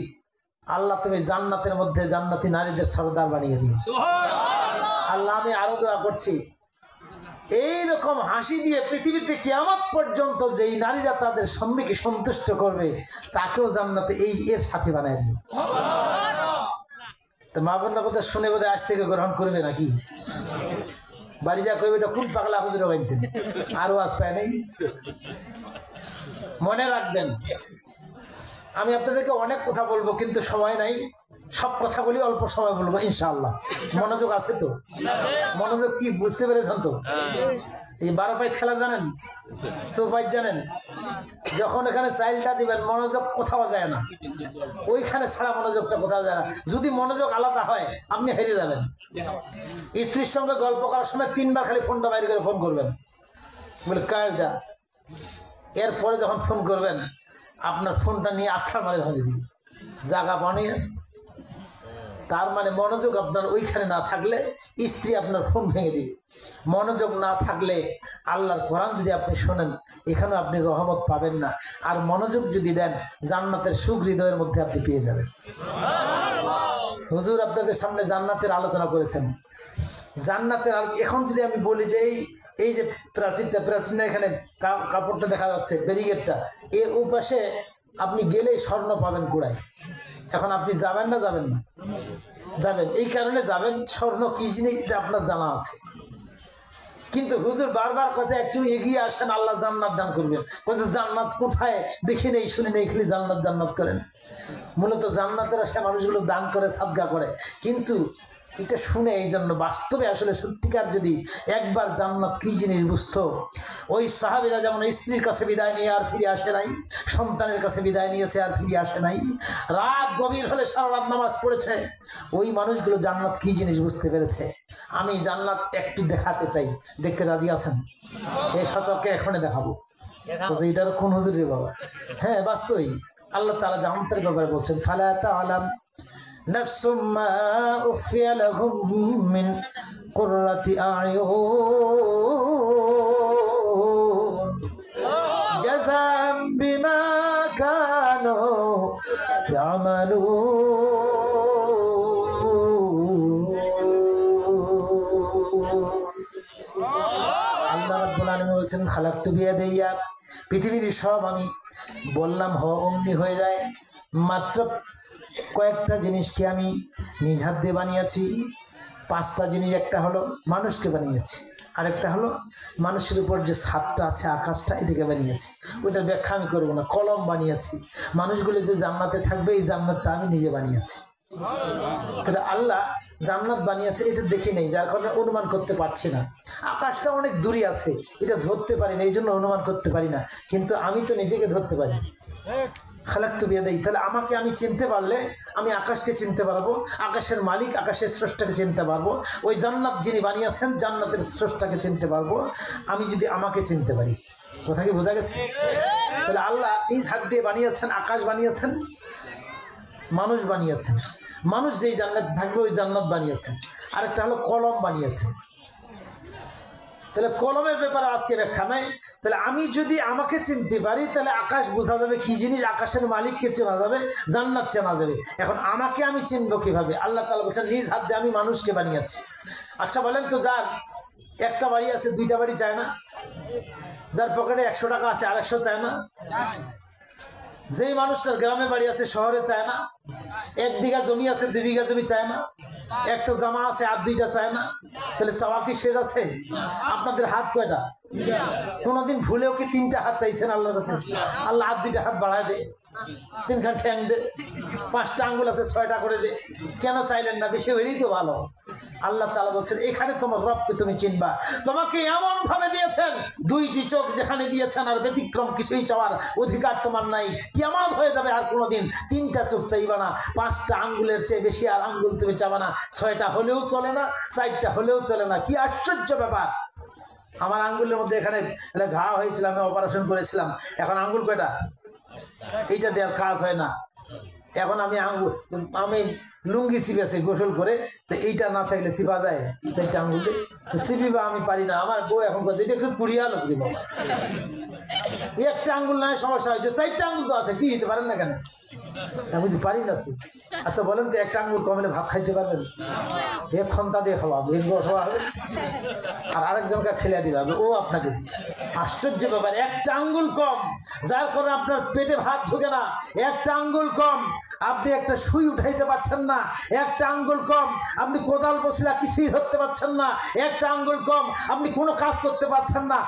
আল্লাহ তুমি জান্নাতের মধ্যে জান্নাতি নারীদের সরদার বানিয়ে দিও। আল্লাহ, আমি আরো দোয়া করছি, এইরকম হাসি দিয়ে পৃথিবীতে কিয়ামত পর্যন্ত যেই নারীরা তাদের স্বামীকে সন্তুষ্ট করবে, তাকেও জান্নাতে এর সাথী বানিয়ে দিও। তো মা বোনরা কথা শুনে বোধহয় আজ থেকে গ্রহণ করবে নাকি? বাড়ি যা কইবে, এটা কোন পাগলা হুজুর বানছেন, আরো আজ পায় নাই। মনে রাখবেন, আমি আপনাদেরকে অনেক কথা বলবো, কিন্তু সময় নাই। সব কথাগুলি অল্প সময় বলবো ইনশাআল্লাহ। মনোযোগ আছে তো? মনোযোগ কি বুঝতে পেরেছেন তো? এই 12 পাইত খেলা জানেন, চৌপাইত জানেন? যখন এখানে চাইলটা দিবেন মনোযোগ কোথাও যায় না, ওইখানে ছাড়া মনোযোগটা কোথাও যায় না। যদি মনোযোগ আলাদা হয় আপনি হেরে যাবেন। স্ত্রীর সঙ্গে গল্প করার সময় 3 বার খালি ফোনটা বাইরে করে ফোন করবেন, বলে কারটা। এরপরে যখন ফোন করবেন আপনার ফোনটা নিয়ে আছাড় মারে ভাঙে দিবে, জায়গা পানি। তার মানে মনোযোগ আপনার ওইখানে না থাকলে স্ত্রী আপনার ফোন ভেঙে দিবে। মনোযোগ না থাকলে আল্লাহর কোরআন যদি আপনি শোনেন এখানেও আপনি রহমত পাবেন না। আর মনোযোগ যদি দেন জান্নাতের সুখ হৃদয়ের মধ্যে আপনি পেয়ে যাবেন। হুজুর আপনাদের সামনে জান্নাতের আলোচনা করেছেন। জান্নাতের এখন যদি আমি বলি যে এই যে প্রাচীনটা এখানে কাপড়টা দেখা যাচ্ছে, ব্যারিকেডটা, এর উপাশে আপনি গেলেই স্বর্ণ পাবেন কুড়ায়। এখন আপনি যাবেন না? যাবেন না? যাবেন। এই কারণে যাবেন, স্বর্ণ কি জিনিস আপনার জানা আছে। কিন্তু হুজুর বারবার কথা একটু এগিয়ে আসেন, আল্লাহ জান্নাত দান করবেন। কথা জান্নাত কোথায় দেখি নেই, শুনে নেই, খালি জান্নাত জান্নাত করেন। মূলত জান্নাতের আশা মানুষগুলো দান করে, সাদগা করে, কিন্তু এটা শুনে এই জন্য বাস্তবে আসলে সত্যিকার যদি একবার জান্নাত কি জিনিস বুঝতো। ওই সাহাবীরা যেমন স্ত্রীর কাছে বিদায় নিয়ে আর ফিরে আসে নাই, সন্তানের কাছে বিদায় নিয়েছে আর ফিরে আসে নাই, রাত গভীর হলে সারা রাত নামাজ পড়েছে, ওই মানুষগুলো জান্নাত কি জিনিস বুঝতে পেরেছে। আমি জান্নাত একটু দেখাতে চাই, দেখতে রাজি আছেন? এই সচককে এখনই দেখাবো। এটার কোন হুজুরের বাবা? হ্যাঁ, বাস্তবই আল্লাহ তাআলা জান্নাতের ব্যাপারে বলছেন, ফালা তাআলাম নাফসুম মা উখফিয়া লাহুম মিন কুররাতি আয়ুন জাযাম বিমা কানু ইয়ামালুন। আল্লাহ রাব্বুল আলামিন বলছেন, খালাকতু বিয়াদিয়া, পৃথিবীর সব আমি বললাম হ অমনি হয়ে যায়, মাত্র কয়েকটা জিনিসকে আমি নিজ হাত দিয়ে বানিয়েছি। 5টা জিনিস, একটা হলো মানুষকে বানিয়েছি, আরেকটা হলো মানুষের উপর যে ছাদটা আছে, আকাশটা, এটাকে বানিয়েছি। ওইটার ব্যাখ্যা আমি করবো না। কলম বানিয়েছি, মানুষগুলো যে জান্নাতে থাকবে এই জান্নাতটা আমি নিজে বানিয়েছি। তাহলে আল্লাহ জান্নাত বানিয়েছে, এটা দেখি নেই, যার কারণে অনুমান করতে পারছি না। আকাশটা অনেক দূরে আছে, এটা ধরতে পারি না, এই জন্য অনুমান করতে পারি না। কিন্তু আমি তো নিজেকে ধরতে পারি। খালাকতু বিয়াদি, তাহলে আমাকে আমি চিনতে পারলে আমি আকাশকে চিনতে পারবো, আকাশের মালিক, আকাশের স্রষ্টাকে চিনতে পারবো, ওই জান্নাত যিনি বানিয়েছেন জান্নাতের স্রষ্টাকে চিনতে পারবো, আমি যদি আমাকে চিনতে পারি। কথা কি বোঝা গেছে? তাহলে আল্লাহ নিজ হাত দিয়ে বানিয়েছেন, আকাশ বানিয়েছেন, মানুষ বানিয়েছেন, মানুষ যেই জান্নাত থাকবে ওই জান্নাত বানিয়েছেন। আরেকটা হলো কলম বানিয়েছেন। তাহলে কলমের ব্যাপারে আজকে ব্যাখ্যা নাই। তাহলে আমি যদি আমাকে চিনতে পারি তাহলে আকাশ বোঝা যাবে কি জিনিস, আকাশের মালিককে চেনা যাবে, জান্নাত চেনা যাবে। এখন আমাকে আমি চিনবো কিভাবে? আল্লাহ তাআলা বলছেন নিজ হাত দিয়ে আমি মানুষকে বানিয়েছি। আচ্ছা বলেন তো, যার একটা বাড়ি আছে 2টা বাড়ি চায় না? যার পকেটে 100 টাকা আছে আর 100 চায় না? যেই মানুষটার গ্রামে বাড়ি আছে শহরে চায় না? 1 বিঘা জমি আছে 2 বিঘা জমি চায় না? একটা জামা আছে আর 2টা চায় না? তাহলে চাওয়া কি শেষ আছে? আপনাদের হাত কয়টা? কোনদিন ভুলেও কি 3টা হাত চাইছেন আল্লাহর কাছে? আল্লাহ হাত 2টা হাত বাড়ায় দে, 3খান ঠ্যাং দে, 5টা আঙ্গুল আছে 6টা করে দে। কেন চাইলেন না? বেশি হইলেই তো ভালো। আল্লাহ তাআলা বলছেন এখানে তোমার রবকে তুমি চিনবা। তোমাকে এমন ভাবে দিয়েছেন, 2টি চোখ যেখানে দিয়েছেন আর ব্যতিক্রম কিছুই চাওয়ার অধিকার তোমার নাই। কিয়ামত হয়ে যাবে আর কোনোদিন 3টা চোখ চাইবা না, 5টা আঙ্গুলের চেয়ে বেশি আর আঙ্গুল তুমি চাবা না, 6টা হলেও চলে না, 4টা হলেও চলে না। কি আশ্চর্য ব্যাপার! আমার আঙ্গুলের মধ্যে এখানে ঘা হয়েছিল, আমি অপারেশন করেছিলাম, এখন আঙ্গুল কয়টা? এইটা দেওয়ার কাজ হয় না। এখন আমি লুঙ্গি চিপেছি গোসল করে, তো এইটা না থাকলে চিপা যায় 4টা আঙ্গুল দিয়ে, চিপিবা আমি পারি না। আমার বউ এখন বলছে এটা একটু কুড়িয়া লোক দিব, একটা আঙ্গুল নয় সমস্যা হয়েছে, 4টা আঙ্গুল তো আছে, কি হয়েছে পারেন না কেন? বুঝি পারি না তো। আচ্ছা বলেন তো, একটা আঙ্গুল কমলে ভাত খাইতে পারবেন? এক ক্ষমতা দিয়ে খাওয়া হবে, খাওয়া হবে, আর আরেকজনকে খেলে দিতে হবে, ও আপনাকে। আশ্চর্য ব্যাপার, একটা আঙ্গুল কম, যার কারণে আপনার পেটে ভাত ঢুকে না। একটা আঙ্গুল কম, আপনি একটা সুই উঠাইতে পারছেন না। একটা আঙ্গুল কম, আপনি কোদাল বসিলা কিছুই ধরতে পারছেন না। একটা আঙ্গুল কম, আপনি কোনো কাজ করতে পারছেন না।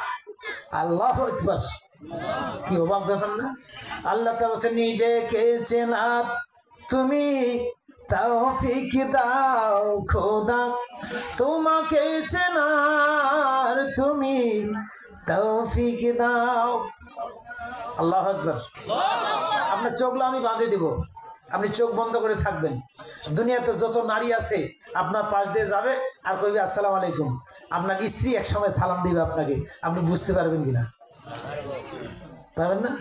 আল্লাহু আকবার! কি অবাক ব্যাপার না? আল্লাহ তাআলা বলেন নিজেকে চেনা তুমি তৌফিক দাও খোদা তোমাকে চেনার, তুমি তৌফিক দাও। আল্লাহু আকবার। আপনার চোখগুলো আমি বাঁধে দিব, আপনি চোখ বন্ধ করে থাকবেন। দুনিয়াতে যত নারী আছে আপনার পাশ দিয়ে যাবে আর কইবে আসসালামু আলাইকুম। আপনার স্ত্রী এক সময় সালাম দিবে আপনাকে, আপনি বুঝতে পারবেন কিনা? পারবেন না?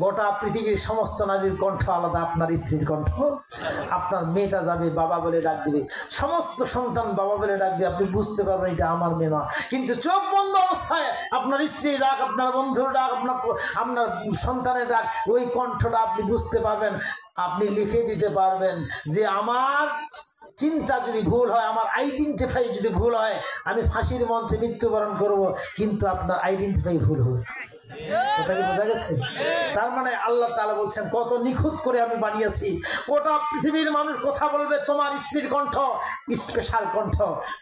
গোটা পৃথিবীর সমস্ত নারীর কণ্ঠ আলাদা, আপনার স্ত্রীর কণ্ঠ। আপনার মেয়েটা যাবে বাবা বলে ডাক দিবে, সমস্ত সন্তান বাবা বলে ডাক দিবে, আপনি বুঝতে পারবেন এটা আমার মেয়ে না। কিন্তু চোখ বন্ধ অবস্থায় আপনার স্ত্রীর ডাক, আপনার বন্ধুর ডাক, আপনার সন্তানের ডাক, ওই কণ্ঠটা আপনি বুঝতে পারবেন। আপনি লিখে দিতে পারবেন যে আমার চিন্তা যদি ভুল হয়, আমার আইডেন্টিফাই যদি ভুল হয়, আমি ফাঁসির মঞ্চে মৃত্যুবরণ করব, কিন্তু আপনার আইডেন্টিফাই ভুল হবে। কথা কি বোঝা গেছে? তার মানে আল্লাহ তাআলা বলছেন কত নিখুঁত করে আমি বানিয়েছি। গোটা পৃথিবীর মানুষ কথা বলবে তোমার স্ত্রীর কণ্ঠ স্পেশাল কণ্ঠ,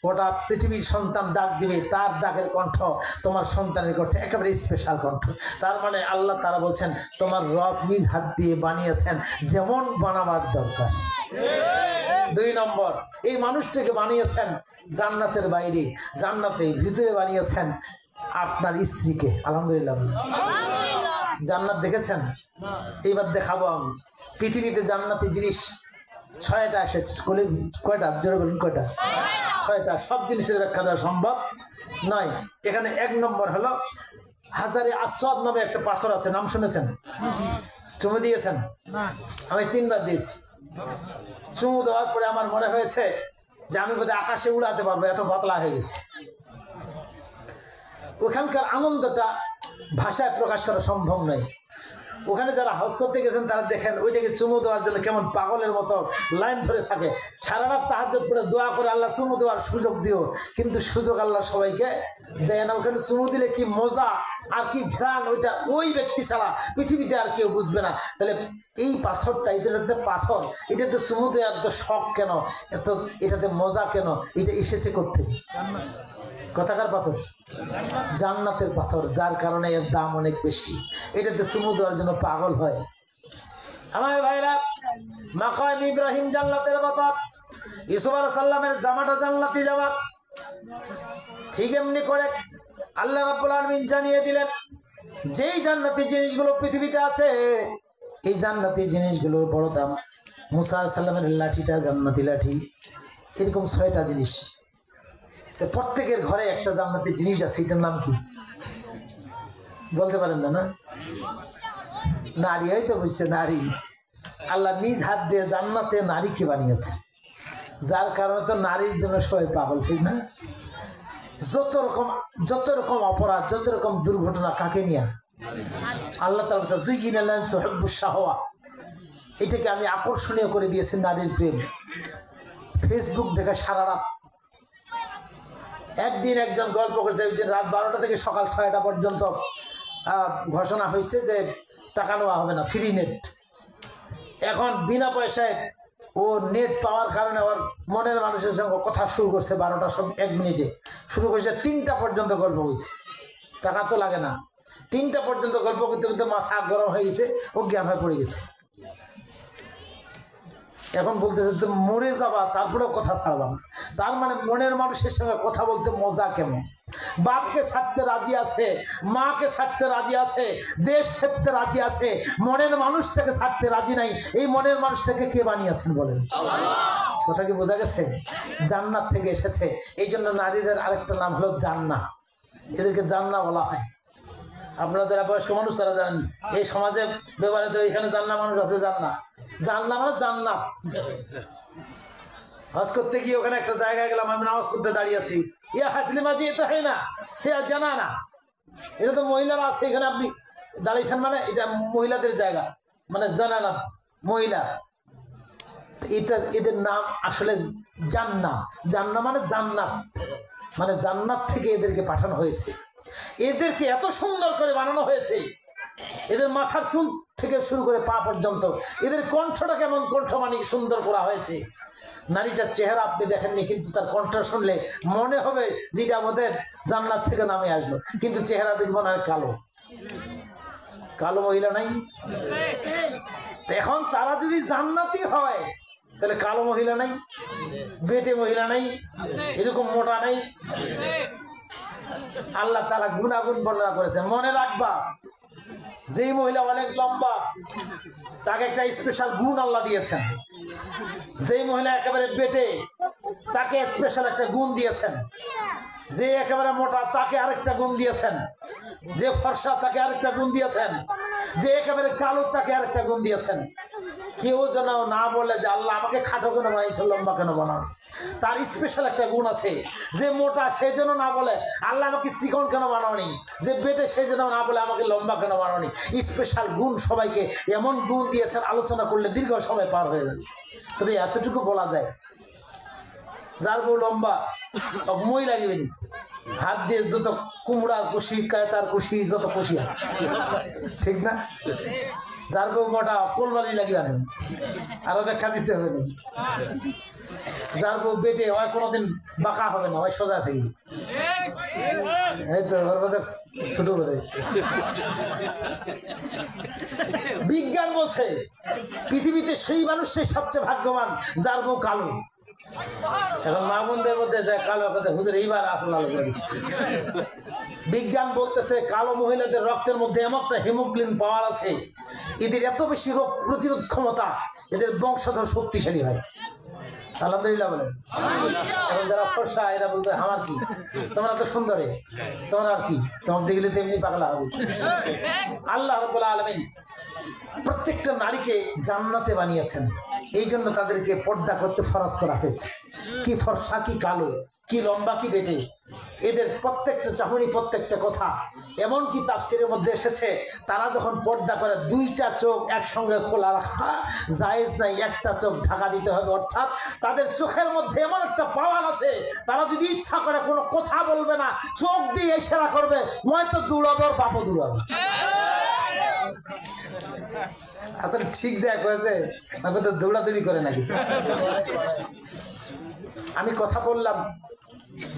গোটা পৃথিবীর সন্তান ডাক দিবে তার ডাকের কণ্ঠ তোমার সন্তানের কণ্ঠ একেবারে স্পেশাল কণ্ঠ। তার মানে আল্লাহ তাআলা বলছেন তোমার রব নিজ হাত দিয়ে বানিয়েছেন যেমন বানাবার দরকার। 2 নম্বর, এই মানুষটাকে বানিয়েছেন জান্নাতের বাইরে, জান্নাতের ভিতরে বানিয়েছেন আপনার স্ত্রীকে। আলহামদুলিল্লাহ। জান্নাত দেখেছেন? এইবার দেখাবো আমি। পৃথিবীতে জান্নাতি জিনিস 6টা এসেছে। কয়টা? জোরে বলুন কয়টা? 6টা। সব জিনিসের ব্যাখ্যা দেওয়া সম্ভব নয়। এখানে 1 নম্বর হলো হাজারে আসওয়াদ নামে একটা পাথর আছে, নাম শুনেছেন? চুমু দিয়েছেন? আমি 3 বার দিয়েছি। চুমু দেওয়ার পরে আমার মনে হয়েছে যে আমি বোধহয় আকাশে উড়াতে পারবো, এত পাতলা হয়ে গেছে। ওখানকার আনন্দটা ভাষায় প্রকাশ করা সম্ভব নয়। ওখানে যারা হজ করতে গেছেন তারা দেখেন ওইটাকে চুমু দেওয়ার জন্য কেমন পাগলের মতো লাইন ধরে থাকে, সারা রাত তাহাজ্জুদ পড়ে দোয়া করে আল্লাহ চুমু দেওয়ার সুযোগ দিও, কিন্তু সুযোগ আল্লাহ সবাইকে দেয় না। ওখানে চুমু দিলে কি মজা আর কি ঘ্রাণ, ওইটা ওই ব্যক্তি ছাড়া পৃথিবীতে আর কেউ বুঝবে না। তাহলে এই পাথরটা, এটা একটা পাথর, এটাতে চুমু দেওয়ার তো শখ কেন, এটাতে মজা কেন? এটা এসেছে করতে কথাকার পাথর, জান্নাতের পাথর, যার কারণে এর দাম অনেক বেশি। এটাতে চুমু দেওয়ার জন্য পাগল হয়। আমার ভাইরা, মাকাম ইব্রাহিম জান্নাতের পাথর, ইউসুফ আলাইহিস সালামের জামাটা জান্নাতি জামা। ঠিক এমনি করে আল্লাহ রাব্বুল আলামিন জানিয়ে দিলেন যেই জান্নাতি জিনিসগুলো পৃথিবীতে আছে, এই জান্নাতি জিনিসগুলোর বড় দাম। মুসা আলাইহিস সালামের লাঠিটা জান্নাতি লাঠি। এরকম 6টা জিনিস, প্রত্যেকের ঘরে একটা জান্নাতি জিনিস আছে। এটার নাম কি বলতে পারেন না? না, নারী। হয়তো বুঝছে নারী। আল্লাহ নিজ হাত দিয়ে জান্নাতে নারীকে বানিয়েছে, যার কারণে তো নারীর জন্য সবাই পাগল, ঠিক না? যত রকম অপরাধ, যত রকম দুর্ঘটনা কাকে নিয়ে? আল্লাহ তাআলা বলেছেন যুইয়িনা লিন-নাসি হুব্বুশ শাহওয়া। এটাকে আমি আকর্ষণীয় করে দিয়েছি নারীর প্রেম। ফেসবুক দেখে সারা রাত। একদিন একজন গল্প করছে যে রাত 12টা থেকে সকাল 6টা পর্যন্ত ঘোষণা হয়েছে যে টাকা নেওয়া হবে না, ফ্রি নেট। এখন বিনা পয়সায় ও নেট পাওয়ার কারণে ওর মনের মানুষের সঙ্গে কথা শুরু করছে। 12টা 1 মিনিটে শুরু করেছে, 3টা পর্যন্ত গল্প হয়েছে। টাকা তো লাগে না। 3টা পর্যন্ত গল্প করতে করতে মাথা গরম হয়ে গেছে, ও জ্ঞান হয়ে পড়ে গেছে। এখন বলতেছে তুমি মরে যাবা, তারপরেও কথা ছাড়বা না। তার মানে মনের মানুষের সঙ্গে কথা বলতে মজা কেমন? বাপকে ছাড়তে রাজি আছে, মাকে ছাড়তে রাজি আছে, দেশ ছাড়তে রাজি আছে, মনের মানুষটাকে ছাড়তে রাজি নাই। এই মনের মানুষটাকে কে বানিয়েছেন বলেন? কথা কি বোঝা গেছে? জান্নাত থেকে এসেছে। এই জন্য নারীদের আরেকটা নাম হলো জান্নাত। এদেরকে জান্না বলা হয়। আপনারা যারা বয়স্ক মানুষ তারা জানেন, এই সমাজে ব্যবহৃত এখানে জান্না মানুষ আছে। জান্না মানে জান্নাত। হজ করতে গিয়ে ওখানে একটা জায়গায় গেলাম, আমি নামাজ পড়তে দাঁড়িয়ে আছি। ইয়া হাজলিমা জি, এটা হয় না, সে জানা না, এটা তো মহিলারা আছে এখানে, আপনি দাঁড়িয়েছেন মানে এটা মহিলাদের জায়গা, মানে জানা না মহিলা। এটা এদের নাম আসলে জান্না। জান্না মানে জান্নাত, মানে জান্নাত থেকে এদেরকে পাঠানো হয়েছে। এদেরকে এত সুন্দর করে বানানো হয়েছে, এদের মাথার চুল থেকে শুরু করে পা পর্যন্ত, এদের কণ্ঠটা কেমন কণ্ঠমানি সুন্দর করা হয়েছে। নারীটার চেহারা আপনি দেখেননি, কিন্তু তার কণ্ঠ শুনলে মনে হবে যেটা আমাদের জান্নাত থেকে নামে আসলো, কিন্তু চেহারা দেখবো না কালো। কালো মহিলা নাই। এখন তারা যদি জান্নাতি হয় তাহলে কালো মহিলা নাই, বেটে মহিলা নাই, এরকম মোটা নাই। আল্লাহ তাআলা গুণাগুণ বর্ণনা করেছেন। মনে রাখবা, যেই মহিলা অনেক লম্বা তাকে একটা স্পেশাল গুণ আল্লাহ দিয়েছেন। যেই মহিলা একেবারে বেটে তাকে স্পেশাল একটা গুণ দিয়েছেন। যে একেবারে মোটা তাকে আরেকটা গুণ দিয়েছেন। যে ফর্সা তাকে আরেকটা গুণ দিয়েছেন। যে একেবারে কালো তাকে আরেকটা গুণ দিয়েছেন। কেউ যেন না বলে যে আল্লাহ আমাকে খাটো কেন বানাইছে, লম্বা কেন বানানো। তার স্পেশাল একটা গুণ আছে। যে মোটা সেই জন্য না বলে আল্লাহ আমাকে চিকন কেন বানাওনি। যে বেটে সেই জন্য না বলে আমাকে লম্বা কেন বানাওনি। স্পেশাল গুণ সবাইকে এমন গুণ দিয়েছেন, আলোচনা করলে দীর্ঘ সময় পার হয়ে যাবে। তবে এতটুকু বলা যায়, যার বউ লম্বা মই লাগবে নি, হাত দিয়ে যত কুমড়ার কুশি, কায়তার কুশি, যত কুশি আছে, ঠিক না? যার বউ মোটা কোলবালি লাগিয়ে আনেন, আরো দেখা দিতে হবে না। যার বউ বেটে হয় কোনোদিন বাঁকা হবে না, হয় সোজা থেকে। এই তো ছোট করে বিজ্ঞান বলছে পৃথিবীতে সেই মানুষটাই সবচেয়ে ভাগ্যবান যার বউ কালো। এখন মা বোনদের মধ্যে যায় কালো কাছে হুজুর এইবার আপনার বিজ্ঞান বলতেছে কালো মহিলাদের রক্তের মধ্যে এমন একটা হিমোগ্লোবিন পাওয়ার আছে, এদের এত বেশি রোগ প্রতিরোধ ক্ষমতা, এদের বংশধর শক্তিশালী হয়। আলহামদুলিল্লাহ বলেন। এখন যারা ফর্সা এরা বলতে আমার কি, তোমরা তো সুন্দরে, তোমরা আর কি, তোমাকে দেখলে তেমনি পাগলা হবে। আল্লাহ রাব্বুল আলামিন প্রত্যেকটা নারীকে জান্নাতে বানিয়েছেন, এই জন্য তাদেরকে পর্দা করতে ফরজ করা হয়েছে। কি ফর্সা কি কালো, কি লম্বা কি বেটে, এদের প্রত্যেকটা চাহনি, প্রত্যেকটা কথা। এমনকি তাফসীরের মধ্যে এসেছে তারা যখন পর্দা করে দুইটা চোখ একসঙ্গে খোলা রাখা জায়েজ নাই, একটা চোখ ঢাকা দিতে হবে। অর্থাৎ তাদের চোখের মধ্যে এমন একটা পাওয়ার আছে, তারা যদি ইচ্ছা করে কোনো কথা বলবে না, চোখ দিয়ে ইশারা করবে, হয়তো দৌড়াবে আর বাপও দৌড়াবে। আসলে ঠিক যায় কয়েছে, তো দৌড়াদৌড়ি করে নাকি। আমি কথা বললাম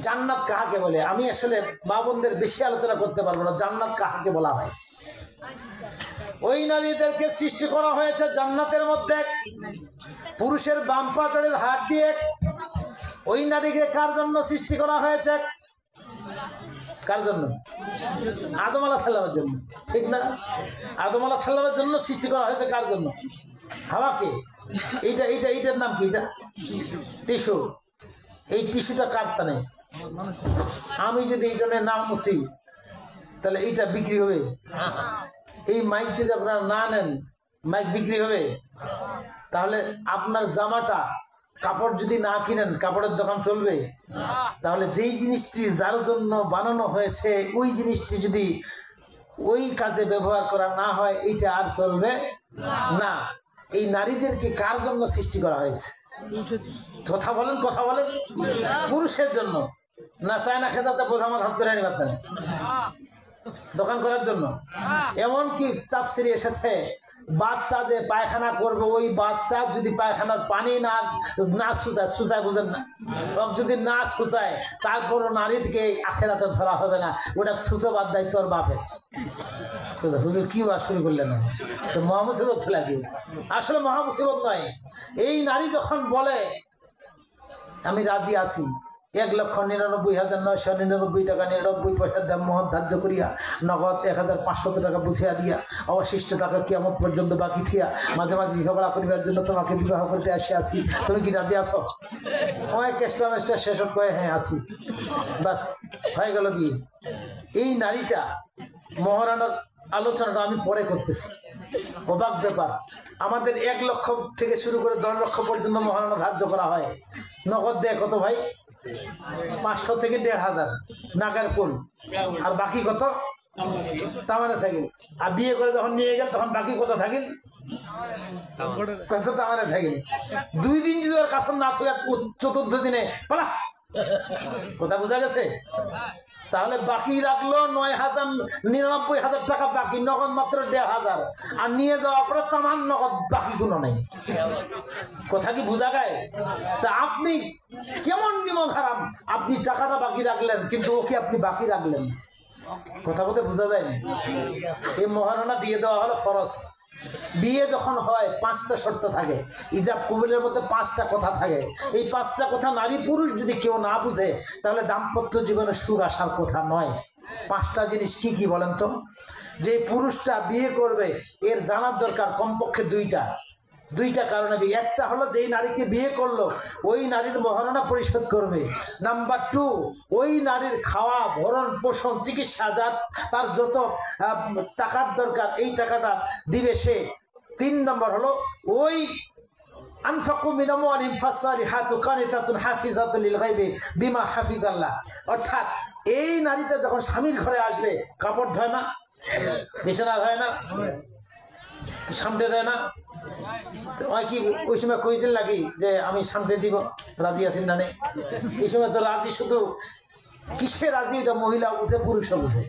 জান্নাত কাহাকে বলে। আমি আসলে মা বোনদের বেশি আলোচনা করতে পারবো না। জান্নাত কাহাকে বলা হয়? ওই নারীদেরকে সৃষ্টি করা হয়েছে জান্নাতের মধ্যে পুরুষের বাম পাজরের হাত দিয়ে। ওই নারীকে কার জন্য সৃষ্টি করা হয়েছে? কার জন্য? আদম আলাইহিস সালামের জন্য, ঠিক না? আদম আলাইহিস সালামের জন্য সৃষ্টি করা হয়েছে। কার জন্য? হাওয়াকে। এইটার নাম কি? এটা টিস্যু। এই টিস্যুটা কাটতে নেই। আমি যদি এই জন্য নাম মুছি তাহলে এইটা বিক্রি হবে? এই মাইক যদি আপনারা না নেন, মাইক বিক্রি হবে? তাহলে আপনার জামাটা কাপড় যদি না কিনেন, কাপড়ের দোকান চলবে? তাহলে যেই জিনিসটি যার জন্য বানানো হয়েছে ওই জিনিসটি যদি ওই কাজে ব্যবহার করা না হয়, এইটা আর চলবে না। এই নারীদেরকে কার জন্য সৃষ্টি করা হয়েছে? কথা বলেন, কথা বলেন। পুরুষের জন্য না? চায় না খেতে আপনার প্রধান হাত করে আনি পারতেন দোকান করার জন্য। এমনকি তাফসীরে এসেছে বাচ্চা যে পায়খানা করবে, ওই বাচ্চা যদি পায়খানার পানি না শুষায়, বুঝেন না, যদি না শুষায় তারপরও নারীকে আখেরাতে ধরা হবে না। ওটা শুষোবার দায়িত্ব ওর বাপের। হুজুর কি বাস শুরু করলেন? তো মহামুসিবত ফেলা কি? আসলে মহামুসিবত নয়। এই নারী যখন বলে আমি রাজি আছি 1,99,999 টাকা 99 পয়সা দাম মহৎ ধার্য করিয়া নগদ 1,500 টাকা বুঝিয়া দিয়া অবশিষ্ট টাকা কিয়ামত পর্যন্ত বাকি থিয়া মাঝে মাঝে ঝগড়া করিবার জন্য তোমাকে বিবাহ করতে আসি আছি, তুমি কি রাজি আছো? অনেক চেষ্টা মেষ্টা শেষ করে হ্যাঁ আছি, বাস হয়ে গেল বিয়ে। এই নারীটা মহারানার আলোচনাটা আমি পরে করতেছি। অবাক ব্যাপার, আমাদের 1 লক্ষ থেকে শুরু করে 10 লক্ষ পর্যন্ত মহারানা ধার্য করা হয়। নগদ দেয় কত ভাই? 500 থেকে 1,500 নাগার কুল। আর বাকি কত? তামানে থাকিল। আর বিয়ে করে যখন নিয়ে গেল তখন বাকি কত থাকিল? কত তামানে থাকিল। 2 দিন যদি ওর কাছে না থাকে, 4th দিনে পালা। কথা বোঝা গেছে? তাহলে বাকি রাখলো 99,000 টাকা বাকি, নগদ মাত্র 1,500। আর নিয়ে যাওয়ার পরে তামান নগদ বাকি কোনো নেই। কথা কি বোঝা গায়? তা আপনি কেমন নিমক হারাম, আপনি টাকাটা বাকি রাখলেন কিন্তু ওকে আপনি বাকি রাখলেন। কথা বলতে বোঝা যায় না। এই মহারণা দিয়ে দেওয়া হলো ফরজ। বিয়ে যখন হয় 5টা শর্ত থাকে, ইজাব কবুলের মধ্যে 5টা কথা থাকে। এই 5টা কথা নারী পুরুষ যদি কেউ না বুঝে তাহলে দাম্পত্য জীবনে সুখ আসার কথা নয়। 5টা জিনিস কি কি বলেন তো? যে পুরুষটা বিয়ে করবে এর জানার দরকার কমপক্ষে দুইটা কারণে। একটা হলো যেই নারীকে বিয়ে করলো ওই নারীর মহারণা পরিশোধ করবে। নাম্বার 2, ওই নারীর খাওয়া ভরণ পোষণ চিকিৎসা তার যত টাকার দরকার এই টাকাটা দিবে সে। 3 নম্বর হলো ওই আনফাকু মিন আমওয়ালিহিম ফাসসালিহাতু কানিতাতুন হাফিজাতুন লিল গায়বি বিমা হাফিজাল্লাহ। অর্থাৎ এই নারীটা যখন স্বামীর ঘরে আসবে কাপড় ধয় না, বিছানা ধয় না, সামনে দেয় না, কি ওই সময় কইছিল নাকি যে আমি সামনে দিব, রাজি আছেন না? এই সময় তো রাজি শুধু কিসে রাজি এটা মহিলা বুঝে পুরুষও বুঝে।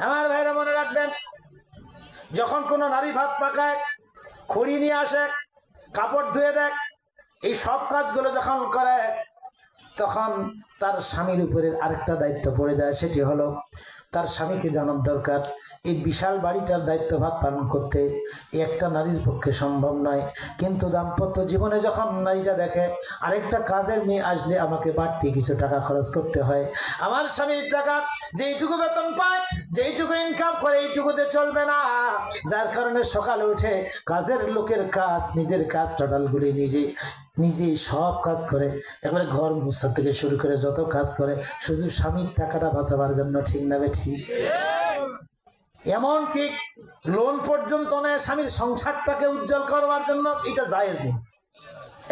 আমার ভাইরা মনে রাখবেন, যখন কোনো নারী ভাত পাকায়, খড়ি নিয়ে আসে, কাপড় ধুয়ে দেয়, এই সব কাজগুলো যখন করে তখন তার স্বামীর উপরে আরেকটা দায়িত্ব পড়ে যায়। সেটি হলো তার স্বামীকে জানার দরকার এই বিশাল বাড়িটার দায়িত্বভার পালন করতে একটা নারীর পক্ষে সম্ভব নয়। কিন্তু দাম্পত্য জীবনে যখন নারীটা দেখে আরেকটা কাজের মেয়ে আসলে আমাকে বাড়তি কিছু টাকা খরচ করতে হয়, আমার স্বামীর টাকা যেইটুকু বেতন পায়, যেইটুকু ইনকাম করে এইটুকুতে চলবে না, যার কারণে সকালে উঠে কাজের লোকের কাজ, নিজের কাজ টোটালগুলি নিজেই সব কাজ করে, একবারে ঘর মুছা থেকে শুরু করে যত কাজ করে শুধু স্বামীর টাকাটা বাঁচাবার জন্য। ঠিক না ঠিক? এমন ঠিক লোন পর্যন্ত নেয় স্বামীর সংসারটাকে উজ্জ্বল করবার জন্য। এটা জায়েজ নেই,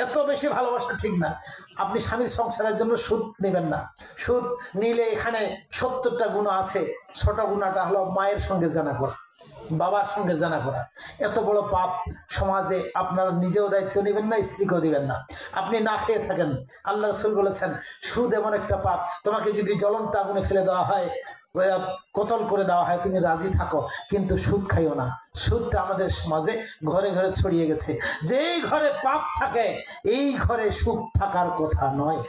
এত বেশি ভালোবাসা ঠিক না। আপনি স্বামীর সংসারের জন্য সুদ নেবেন না। সুদ নিলে এখানে 70টা গুনাহ আছে। ছোট গুনাহটা হলো মায়ের সঙ্গে জানা করা, বাবার সঙ্গে জানা করা। এত বড় পাপ সমাজে আপনারা নিজেও দায়িত্ব নেবেন না, স্ত্রীকেও দিবেন না। আপনি না খেয়ে থাকেন, আল্লাহ রাসূল বলেছেন সুদ এমন একটা পাপ, তোমাকে যদি জ্বলন্ত আগুনে ফেলে দেওয়া হয়, কতল করে দেওয়া হয়, তুমি রাজি থাকো, কিন্তু সুদ খাইও না। সুদটা আমাদের সমাজে ঘরে ঘরে ছড়িয়ে গেছে। যেই ঘরে পাপ থাকে এই ঘরে সুখ থাকার কথা নয়।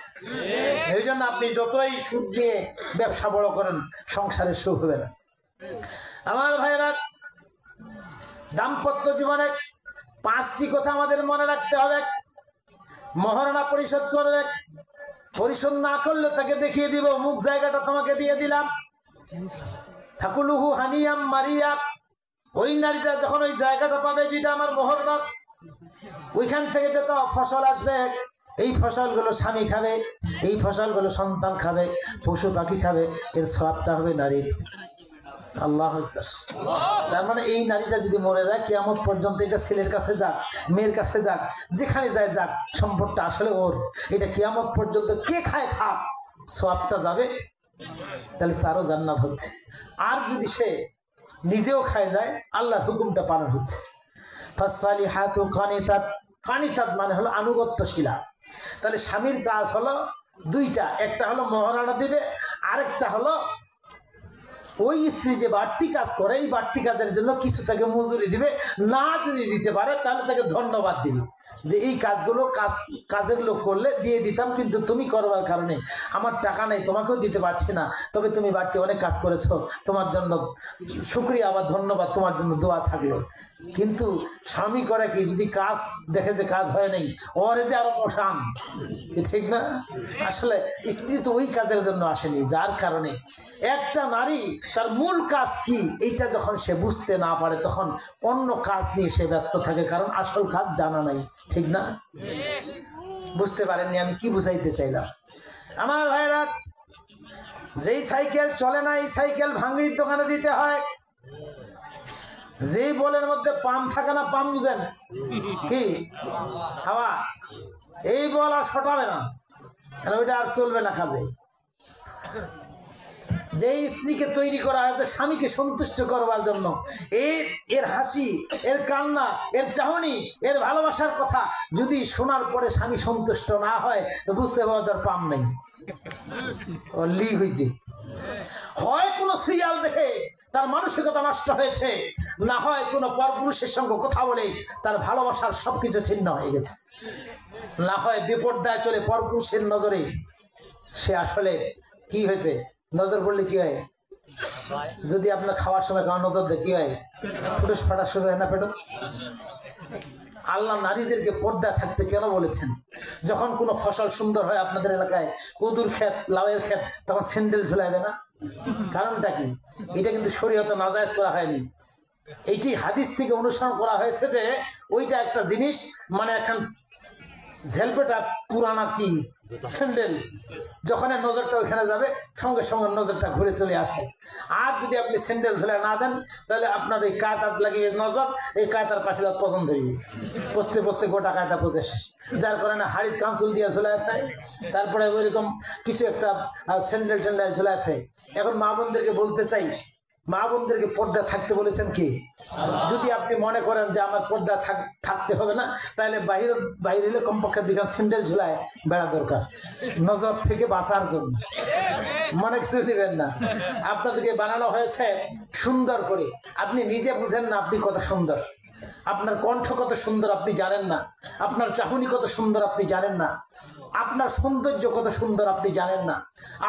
এই জন্য আপনি যতই সুদ নিয়ে ব্যবসা বড় করেন সংসারে সুখ হবে না। আমার ভাইরা, দাম্পত্য জীবনে 5টি কথা আমাদের মনে রাখতে হবে। মহারণা পরিশোধ করবে, পরিশোধ না করলে তাকে দেখিয়ে দিব, মুখ জায়গাটা তোমাকে দিয়ে দিলাম। থাকুলুহু হানিয়াম মারিয়া, ওই নারীটা যখন ওই জায়গাটা পাবে যেটা আমার মহারণা, ওইখান থেকে যত ফসল আসবে এই ফসলগুলো স্বামী খাবে, এই ফসলগুলো সন্তান খাবে, পশু পাখি খাবে, এর সওয়াবটা হবে নারীর। আল্লাহ আকবার। তার মানে এই নারীটা যদি মরে যায় কিয়ামত পর্যন্ত, এটা ছেলের কাছে যাক, মেয়ের কাছে যাক, যেখানে যায় যাক, সম্পদটা আসলে ওর। এটা কিয়ামত পর্যন্ত কে খায় খাক, সওয়াবটা যাবে, তাহলে তারও জান্নাত হচ্ছে। আর যদি সে নিজেও খায় যায়, আল্লাহর হুকুমটা পালন হচ্ছে। ফাসসালিহাতু কানিতাত, কানিতাত মানে হলো আনুগত্যশীলা। তাহলে স্বামীর কাজ হলো 2টা, একটা হলো মহারণা দিবে, আরেকটা হলো ওই স্ত্রী যে বাড়তি কাজ করে এই বাড়তি কাজের জন্য কিছু তাকে মজুরি দিবে। না যদি দিতে পারে তাহলে তাকে ধন্যবাদ দিবে যে এই কাজগুলো কাজের লোক করলে দিয়ে দিতাম, কিন্তু তুমি করবার কারণে আমার টাকা নেই, তোমাকেও দিতে পারছি না, তবে তুমি বাড়তি অনেক কাজ করেছো, তোমার জন্য শুকরিয়া, আবার ধন্যবাদ, তোমার জন্য দোয়া থাকলো। কিন্তু স্বামী করে কি, যদি কাজ দেখে যে কাজ হয় নাই, ওর এতে আরো মশান। ঠিক না? আসলে স্ত্রী তো ওই কাজের জন্য আসেনি, যার কারণে একটা নারী তার মূল কাজ কি এইটা যখন সে বুঝতে না পারে তখন অন্য কাজ নিয়ে সে ব্যস্ত থাকে, কারণ আসল কাজ জানা নাই। ঠিক না? বুঝতে পারেননি আমি কি বুঝাইতে চাইলাম? আমার ভাইরা, যেই সাইকেল চলে না এই সাইকেল ভাঙড়ির দোকানে দিতে হয়। যেই বলের মধ্যে পাম্প থাকে না, পাম্প বুঝেন কি, হাওয়া, এই বল আর সটাবে না, ওইটা আর চলবে না কাজে। যে স্ত্রীকে তৈরি করা হয়েছে স্বামীকে সন্তুষ্ট করবার জন্য, এর হাসি, এর কান্না, এর চাহনি, এর ভালোবাসার কথা যদি শোনার পরে স্বামী সন্তুষ্ট না হয় তো বুঝতে পারো তার পাম নেই, লি হয়েছে। হয় কোনো সিরিয়াল দেখে তার মানসিকতা নষ্ট হয়েছে, না হয় কোনো পরপুরুষের সঙ্গে কথা বলে তার ভালোবাসার সবকিছু ছিন্ন হয়ে গেছে, না হয় বিপর্দায় চলে পরপুরুষের নজরে। সে আসলে কি হয়েছে, নজর পড়লে কি হয়, যদি আপনার খাওয়ার সময় কারো নজর দেয় কি হয়? ফুটুস ফাটা শুরু হয় না পেটো? আল্লাহ নারীদেরকে পর্দা থাকতে কেন বলেছেন? যখন কোনো ফসল সুন্দর হয় আপনাদের এলাকায়, কদুর ক্ষেত, লাউয়ের ক্ষেত, তখন স্যান্ডেল ঝুলাই দেয় না? কারণটা কি? এটা কিন্তু শরীয়তে নাজায়েজ করা হয়নি, এইটি হাদিস থেকে অনুসরণ করা হয়েছে যে ওইটা একটা জিনিস, মানে এখন ঝেলপেটা পুরানা কি স্যান্ডেল, যখন নজরটা ওইখানে যাবে সঙ্গে সঙ্গে নজরটা ঘুরে চলে আসে। আর যদি আপনি স্যান্ডেল ঝুলে না দেন তাহলে আপনার এই কায়তার লাগিয়ে নজর, এই কায়তার পাশে পছন্দ ধরিয়ে পচতে পচতে গোটা কায়তা পচে শেষ, যার কারণে হাড়ির কাঁচুল দিয়ে ঝুলে থাকে, তারপরে ওইরকম কিছু একটা স্যান্ডেল ট্যান্ডেল ঝুলে থাকে। এখন মা বোনদেরকে বলতে চাই, মা বোনদেরকে পর্দা থাকতে বলেছেন কি? যদি আপনি মনে করেন যে আমার পর্দা থাকতে হবে না, তাহলে বাইরে হলে কমপক্ষে দিকে স্যান্ডেল ঝুলায় বেড়া দরকার, নজর থেকে বাঁচার জন্য। মনে কিছু নেবেন না, আপনাদেরকে বানানো হয়েছে সুন্দর করে। আপনি নিজে বুঝেন না আপনি কত সুন্দর, আপনার কণ্ঠ কত সুন্দর আপনি জানেন না, আপনার চাহনি কত সুন্দর আপনি জানেন না, আপনার সৌন্দর্য কত সুন্দর আপনি জানেন না।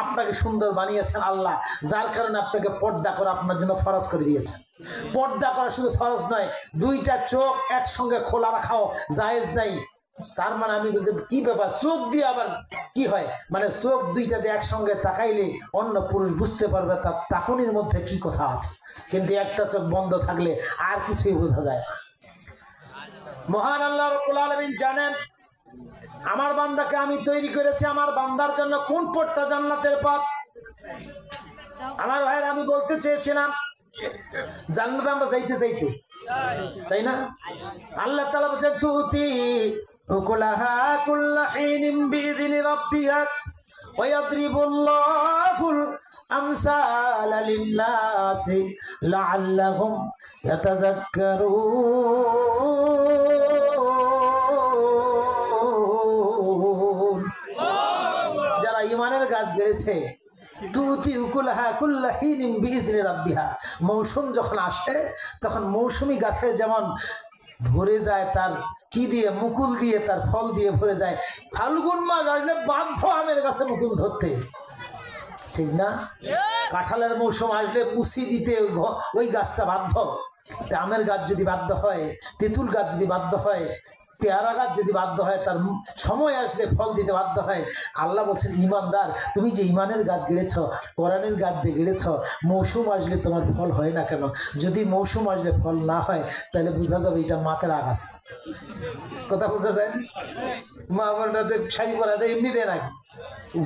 আপনাকে সুন্দর বানিয়েছেন আল্লাহ, যার কারণে আপনাকে পর্দা করা আপনার জন্য ফরজ করে দিয়েছেন। পর্দা করা শুধু ফরজ নয়, দুইটা চোখ একসঙ্গে খোলা রাখাও জায়েজ নাই। তার মানে আমি বুঝি কি ব্যাপার, চোখ দিয়ে আবার কি হয়, মানে চোখ দুইটা দিয়ে একসঙ্গে তাকাইলে অন্য পুরুষ বুঝতে পারবে তার তাকুনির মধ্যে কি কথা আছে, কিন্তু একটা চোখ বন্ধ থাকলে আর কিছুই বোঝা যায় না। মহান আল্লাহ রাব্বুল আলামিন জানেন আমার বান্দাকে আমি তৈরি করেছি আমার বান্দার জন্য কোন পথটা জান্নাতের পথ। আমার ভাইয়ের আমি বলতে চেয়েছিলাম জান্নাতে আমরা যাইতে চাইতো, তাই না? আল্লাহ তাআলা বলেন তুতি উকুলাহা কুল্লা হিনিন বিইذনি রাব্বিহা ওয়া ইয়াদরিবুল্লাহুল আমসালা লিন-নাসি লাআল্লাহুম ইয়াতাযাক্কারুন। যারা ঈমানের গাছ গেড়েছে, মৌসুম যখন আসে তখন মৌসুমী গাছের যেমন ভরে যায় তার কি দিয়ে, মুকুল দিয়ে, তার ফল দিয়ে ভরে যায়। ফাল্গুন মাস আসলে বাধ্য আমের গাছে মুকুল ধরতে, ঠিক না? কাঁঠালের মৌসুম আসলে পুষি দিতে ওই গাছটা বাধ্য। আমের গাছ যদি বাধ্য হয়, তেঁতুল গাছ যদি বাধ্য হয়, পেয়ারা গাছ যদি বাধ্য হয়, তার সময় আসলে ফল দিতে বাধ্য হয়। আল্লাহ বলছেন ইমানদার, তুমি যে ইমানের গাছ গেড়েছ, কোরআনের গাছ যে গেড়েছ, মৌসুম আসলে তোমার ফল হয় না কেন? যদি মৌসুম আসলে ফল না হয় তাহলে বোঝা যাবে এটা মাতেরা গাছ। কথা বোঝা যায়? মা বোনরা শাড়ি পরা দেয় এমনি দেয় নাকি,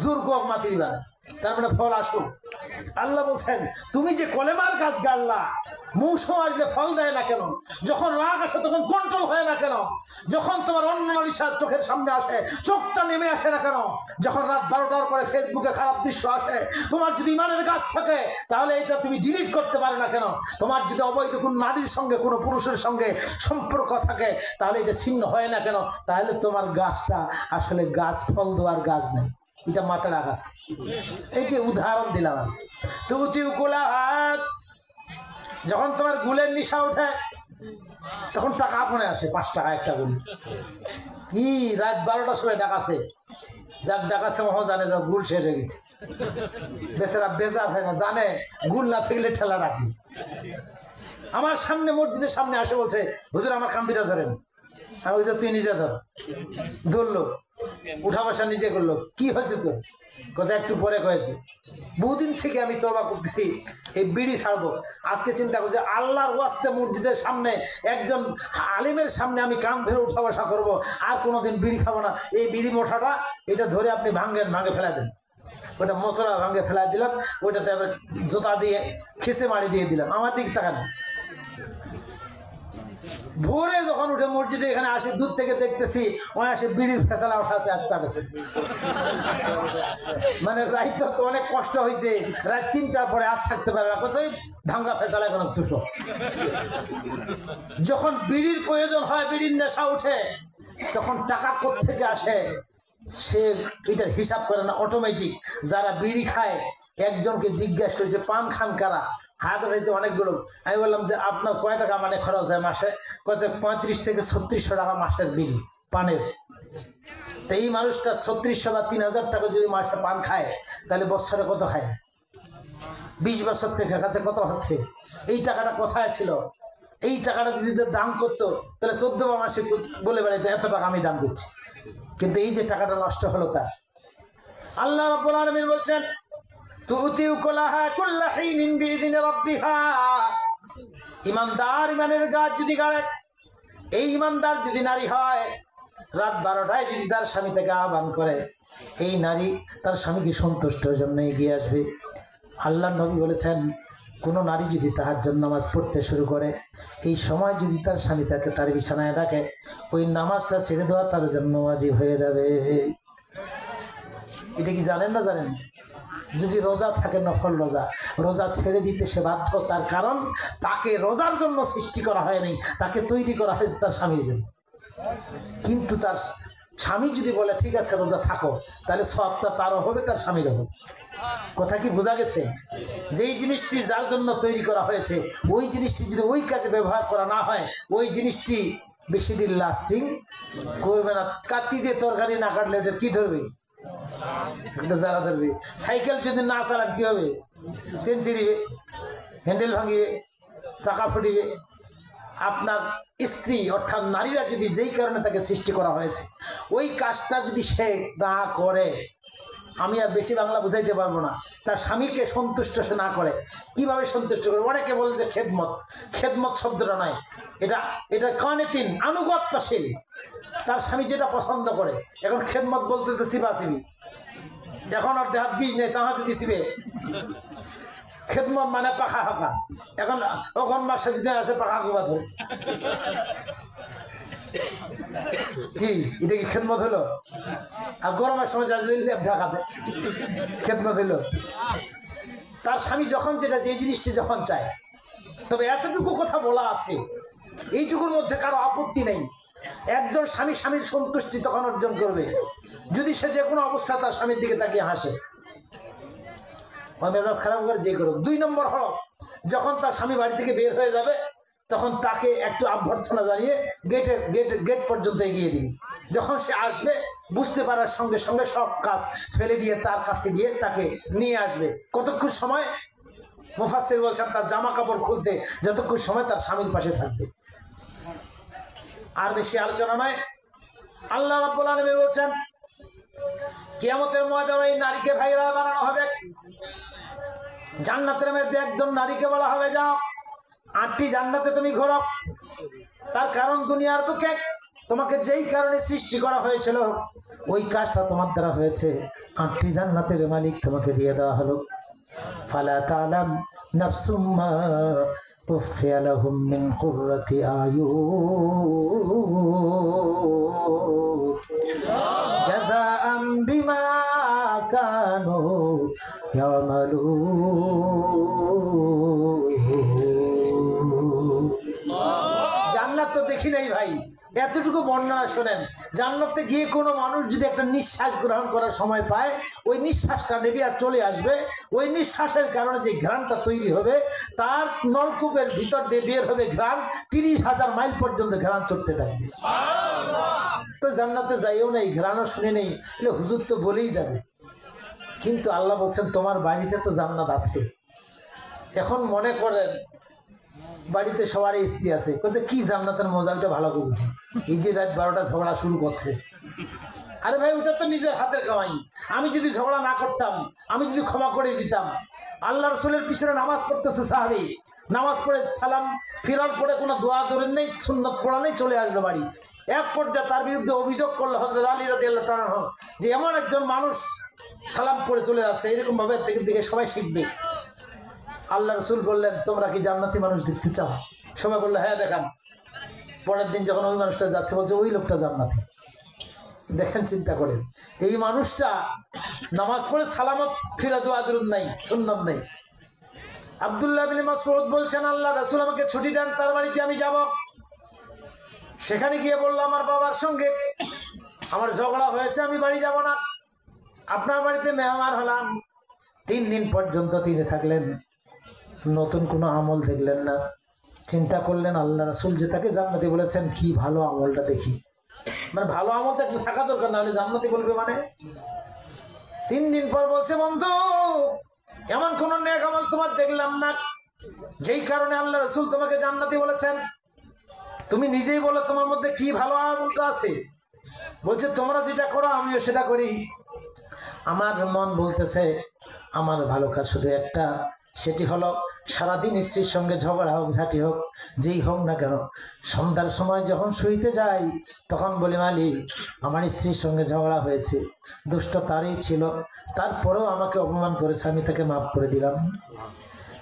জোর কক মাতির বানায়, তার মানে ফল আসুক। আল্লাহ বলছেন তুমি যে কলেমার গাছ গাড়লা, মৌসুম আসলে ফল দেয় না কেন? যখন রাগ আসে তখন কন্ট্রোল হয় না কেন? যখন তোমার অন্য নারীর চোখের সামনে আসে চোখটা নেমে আসে না কেন? যখন রাত 12টার পরে ফেসবুকে খারাপ দৃশ্য আসে, তোমার যদি ইমানের গাছ থাকে তাহলে এটা তুমি ডিলিট করতে পারো না কেন? তোমার যদি অবৈধ কোন নারীর সঙ্গে কোনো পুরুষের সঙ্গে সম্পর্ক থাকে তাহলে এটা ছিন্ন হয় না কেন? তাহলে তোমার গাছটা আসলে গাছ ফল দেওয়ার গাছ নেই, এটা মাতারা গাছ। এই যে উদাহরণ দিলাম আমি। তো যখন তোমার গুলের নিশা ওঠে তখন টাকা আপনে আসে, 5 টাকা একটা গুল। কি রাত 12টার সময় ডাকাছে, যাক ডাকাছে মহ জানে যা গুল শেষ হয়ে গেছে, বেচারা বেজার হয় না, জানে গুল না থাকলে ঠেলা রাখি। আমার সামনে মসজিদের সামনে আসে বলছে হুজুর আমার কাম্পিটা ধরেন। আমি বলছি তুই নিজে ধর। ধরলো, উঠা বসা নিজে করলো। কি হয়েছে তোর? কথা একটু পরে কয়েছে বহুদিন থেকে আমি তওবা করতেছি এই বিড়ি ছাড়বো। আজকে চিন্তা করছি আল্লাহর ওয়াস্তে মসজিদের সামনে একজন আলিমের সামনে আমি কান ধরে উঠা বসা করবো, আর কোনোদিন বিড়ি খাবো না। এই বিড়ি মোঠাটা এটা ধরে আপনি ভাঙে ফেলা দেন, ওটা মশলা ভাঙে ফেলাই দিলাম, ওইটাতে আবার জোতা দিয়ে খেসে মারি দিয়ে দিলাম। আমার দিক তাকান। ভোরে যখন উঠে মসজিদে এখানে আসি, দূর থেকে দেখতেছি ওই আসে বিড়ির ফেসালা উঠাচ্ছে আর তাড়াচ্ছে। মানে রাইট তো অনেক কষ্ট হয়েছে, রাত 3টার পরে আর থাকতে পারে না, কোথায় ভাঙ্গা ফেসালা এখন চুষো। যখন বিড়ির প্রয়োজন হয়, বিড়ির নেশা উঠে, তখন টাকা কোত্থেকে আসে সে এটার হিসাব করে না, অটোমেটিক। যারা বিড়ি খায় একজনকে জিজ্ঞাসা করেছে পান খান কারা, হাত রয়েছে অনেকগুলো। আমি বললাম যে আপনার কয় টাকা মানে খরচ হয় মাসে? কয়েছে 35 থেকে 3600 টাকা মাসের বিড়ি পানের। তো এই মানুষটা 3600 বা 3000 টাকা যদি মাসে পান খায় তাহলে বছরে কত খায়? 20 বছর থেকে কাছে কত হচ্ছে, এই টাকাটা কোথায় ছিল? এই টাকাটা যদি দান করতো তাহলে 14 মাসে বলে বেড়াইতো এত টাকা আমি দান করছি, কিন্তু এই যে টাকাটা নষ্ট হলো তার। আল্লাহ রাব্বুল আলামিন বলছেন তুতিউ কুলাহা কুল্লা হিনিন বিইذن রাব্বিহা। ইমানদার ইমানের গাছ যদি গাড়ে, এই ইমানদার যদি নারী হয়, রাত 12টায় যদি তার স্বামী তাকে আহ্বান করে, এই নারী তার স্বামীকে সন্তুষ্টের জন্য এগিয়ে আসবে। আল্লাহ নবী বলেছেন কোনো নারী যদি তাহাজ্জুদ নামাজ পড়তে শুরু করে, এই সময় যদি তার স্বামী তাকে তার বিছানায় ডাকে, ওই নামাজটা ছেড়ে দেওয়া তার জন্য ওয়াজিব হয়ে যাবে। এটা কি জানেন না? জানেন? যদি রোজা থাকে, নফল রোজা, রোজা ছেড়ে দিতে সে বাধ্য। তার কারণ তাকে রোজার জন্য সৃষ্টি করা হয়নি, তাকে তৈরি করা হয়েছে তার স্বামীর জন্য। কিন্তু তার স্বামী যদি বলে ঠিক আছে রোজা থাকো, তাহলে সবটা তারও হবে, তার স্বামীরও হবে। কথা কি বোঝা গেছে? যেই জিনিসটি যার জন্য তৈরি করা হয়েছে, ওই জিনিসটি যদি ওই কাজে ব্যবহার করা না হয়, ওই জিনিসটি বেশি দিন লাস্টিং করবে না। কাতি দিয়ে তরকারি না কাটলে এটা কি ধরবে? যারা ধরবে। সাইকেল যদি না চালান কি হবে? চেন ছিঁড়িবে, হ্যান্ডেল ভাঙিবে, চাকা ফুটিবে। আপনার স্ত্রী অর্থাৎ নারীরা যদি যেই কারণে তাকে সৃষ্টি করা হয়েছে, ওই কাজটা যদি সে না করে, আমি আর বেশি বাংলা বুঝাইতে পারবো না, তার স্বামীকে সন্তুষ্ট সে না করে, কিভাবে সন্তুষ্ট করে? অনেকে বলে যে খেদমত, খেদমত শব্দটা নয়, এটা কানেতিন, আনুগত্যশীল। তার স্বামী যেটা পছন্দ করে, এখন খেদমত বলতে তো চিবাচিবি, এখন আর দেহাত বীজ নেই, তাহা যদি চিবে। খেদমত মানে পাখা হাঁকা, এখন ওখান মাসে যদি আসে পাখা গোবা ধরে, কি এটা কি খেদমত হলো? আর গরমের সময় ঢাকাতে খেদমত হইল? তার স্বামী যখন যেটা, যে জিনিসটি যখন চায়, তবে এতটুকু কথা বলা আছে, এইটুকুর মধ্যে কারো আপত্তি নেই। একজন স্বামী স্বামীর সন্তুষ্টি তখন অর্জন করবে যদি সে যে কোনো অবস্থা তার স্বামীর দিকে তাকিয়ে হাসে। মেজাজ খারাপ করে যে করুক। 2 নম্বর হলো যখন তার স্বামী বাড়ি থেকে বের হয়ে যাবে, তখন তাকে একটু অভ্যর্থনা জানিয়ে গেট পর্যন্ত এগিয়ে দিবি। যখন সে আসবে, বুঝতে পারার সঙ্গে সঙ্গে সব কাজ ফেলে দিয়ে তার কাছে গিয়ে তাকে নিয়ে আসবে। কতক্ষণ সময়? মুফাসসির বলছেন তার জামা কাপড় খুলতে যতক্ষণ সময় তার স্বামীর পাশে থাকবে, আর বেশি আলোচনা নয়। আল্লাহ রাব্বুল আলামিন বলছেন কিয়ামতের ময়দানে এই নারীকে ভাইরা বানানো হবে। জান্নাতের মধ্যে একজন নারীকে বলা হবে যাও 8টি জান্নাতে তুমি ঘোরো। তার কারণ দুনিয়ার বুকে তোমাকে যেই কারণে সৃষ্টি করা হয়েছিল, ওই কাজটা তোমার দ্বারা হয়েছে, 8টি জান্নাতের মালিক তোমাকে দিয়ে দেওয়া হলো। ফালা তাআলাম নাফসুম মা উফিয়া লাহুম মিন কুররাতি আয়ুন জাযাআম বিমা কানু ইয়ামালুন। জান্নাত তো দেখি নাই ভাই, এতটুকু বর্ণনা শোনেন। জান্নাতে গিয়ে কোনো মানুষ যদি একটা নিঃশ্বাস গ্রহণ করার সময় পায়, ওই নিঃশ্বাসটা নেবে আর চলে আসবে। ওই নিঃশ্বাসের কারণে যে ঘ্রাণটা তৈরি হবে, তার নলকূপের ভিতর দিয়ে বের হবে ঘ্রাণ, 30,000 মাইল পর্যন্ত ঘ্রাণ চড়তে থাকবে। তো জান্নাতে যাইও না, এই ঘ্রাণও শুনে নেই, হুজুর তো বলেই যাবে। কিন্তু আল্লাহ বলছেন তোমার বাড়িতে তো জান্নাত আছে। এখন মনে করেন বাড়িতে সবারই স্ত্রী আছে, কোথায় কি জান্নাতের মজাটা ভালো করে বুঝি, এই যে রাত 12টা ঝগড়া শুরু করছে। আরে ভাই ওটা তো নিজের হাতের কামাই। আমি যদি ঝগড়া না করতাম, আমি যদি ক্ষমা করে দিতাম। আল্লাহ রাসূলের পিছনে নামাজ পড়তেছে সাহাবী, নামাজ পড়ে সালাম ফিরার পরে কোনো দোয়া দরুদ নেই, সুন্নত পড়া নেই, চলে আসলো বাড়ি। এক পর্যায়ে তার বিরুদ্ধে অভিযোগ করলো হযরত আলী রাদিয়াল্লাহু তাআলা যে এমন একজন মানুষ সালাম করে চলে যাচ্ছে, এরকম ভাবে দেখে সবাই শিখবে। আল্লাহ রাসূল বললেন তোমরা কি জান্নাতি মানুষ দেখতে চাও? সবাই বললো হ্যাঁ দেখান। পরের দিন যখন ওই মানুষটা যাচ্ছে, বলছে ওই লোকটা জান্নাতি। দেখেন, চিন্তা করেন, এই মানুষটা নামাজ পড়ে সালামত ফিরা দোয়া দরুদ নাই, সুন্নত নেই। আব্দুল্লাহ ইবনে মাসউদ বলছেন আল্লাহ রাসূল আমাকে ছুটি দেন, তার বাড়িতে আমি যাব। সেখানে গিয়ে বললো আমার বাবার সঙ্গে আমার ঝগড়া হয়েছে, আমি বাড়ি যাব না, আপনার বাড়িতে মেহমান হলাম। 3 দিন পর্যন্ত তিনি থাকলেন, নতুন কোনো আমল দেখলেন না। চিন্তা করলেন আল্লাহ রাসূল যে তাকে জান্নাতি বলেছেন, কি ভালো আমলটা দেখি। মানে ভালো আমল তো একটু থাকা দরকার, না হলে জান্নাতি বলবে মানে। 3 দিন পর বলছে বন্ধু এমন কোন নেক আমল তোমার দেখলাম না যেই কারণে আল্লাহ রাসূল তোমাকে জান্নাতি বলেছেন। তুমি নিজেই বলো তোমার মধ্যে কি ভালো আমলটা আছে। বলছে তোমরা যেটা করো আমিও সেটা করি। আমার মন বলতেছে আমার ভালো কাজ শুধু একটা, সেটি হলো সারাদিন স্ত্রীর সঙ্গে ঝগড়া হোক ঝাঁটি হোক যেই হোক না কেন, সন্ধ্যার সময় যখন শুইতে যাই তখন বলি মালিক আমার স্ত্রীর সঙ্গে ঝগড়া হয়েছে, দুষ্ট তারই ছিল, তারপরেও আমাকে অপমান করেছে, আমি তাকে মাফ করে দিলাম।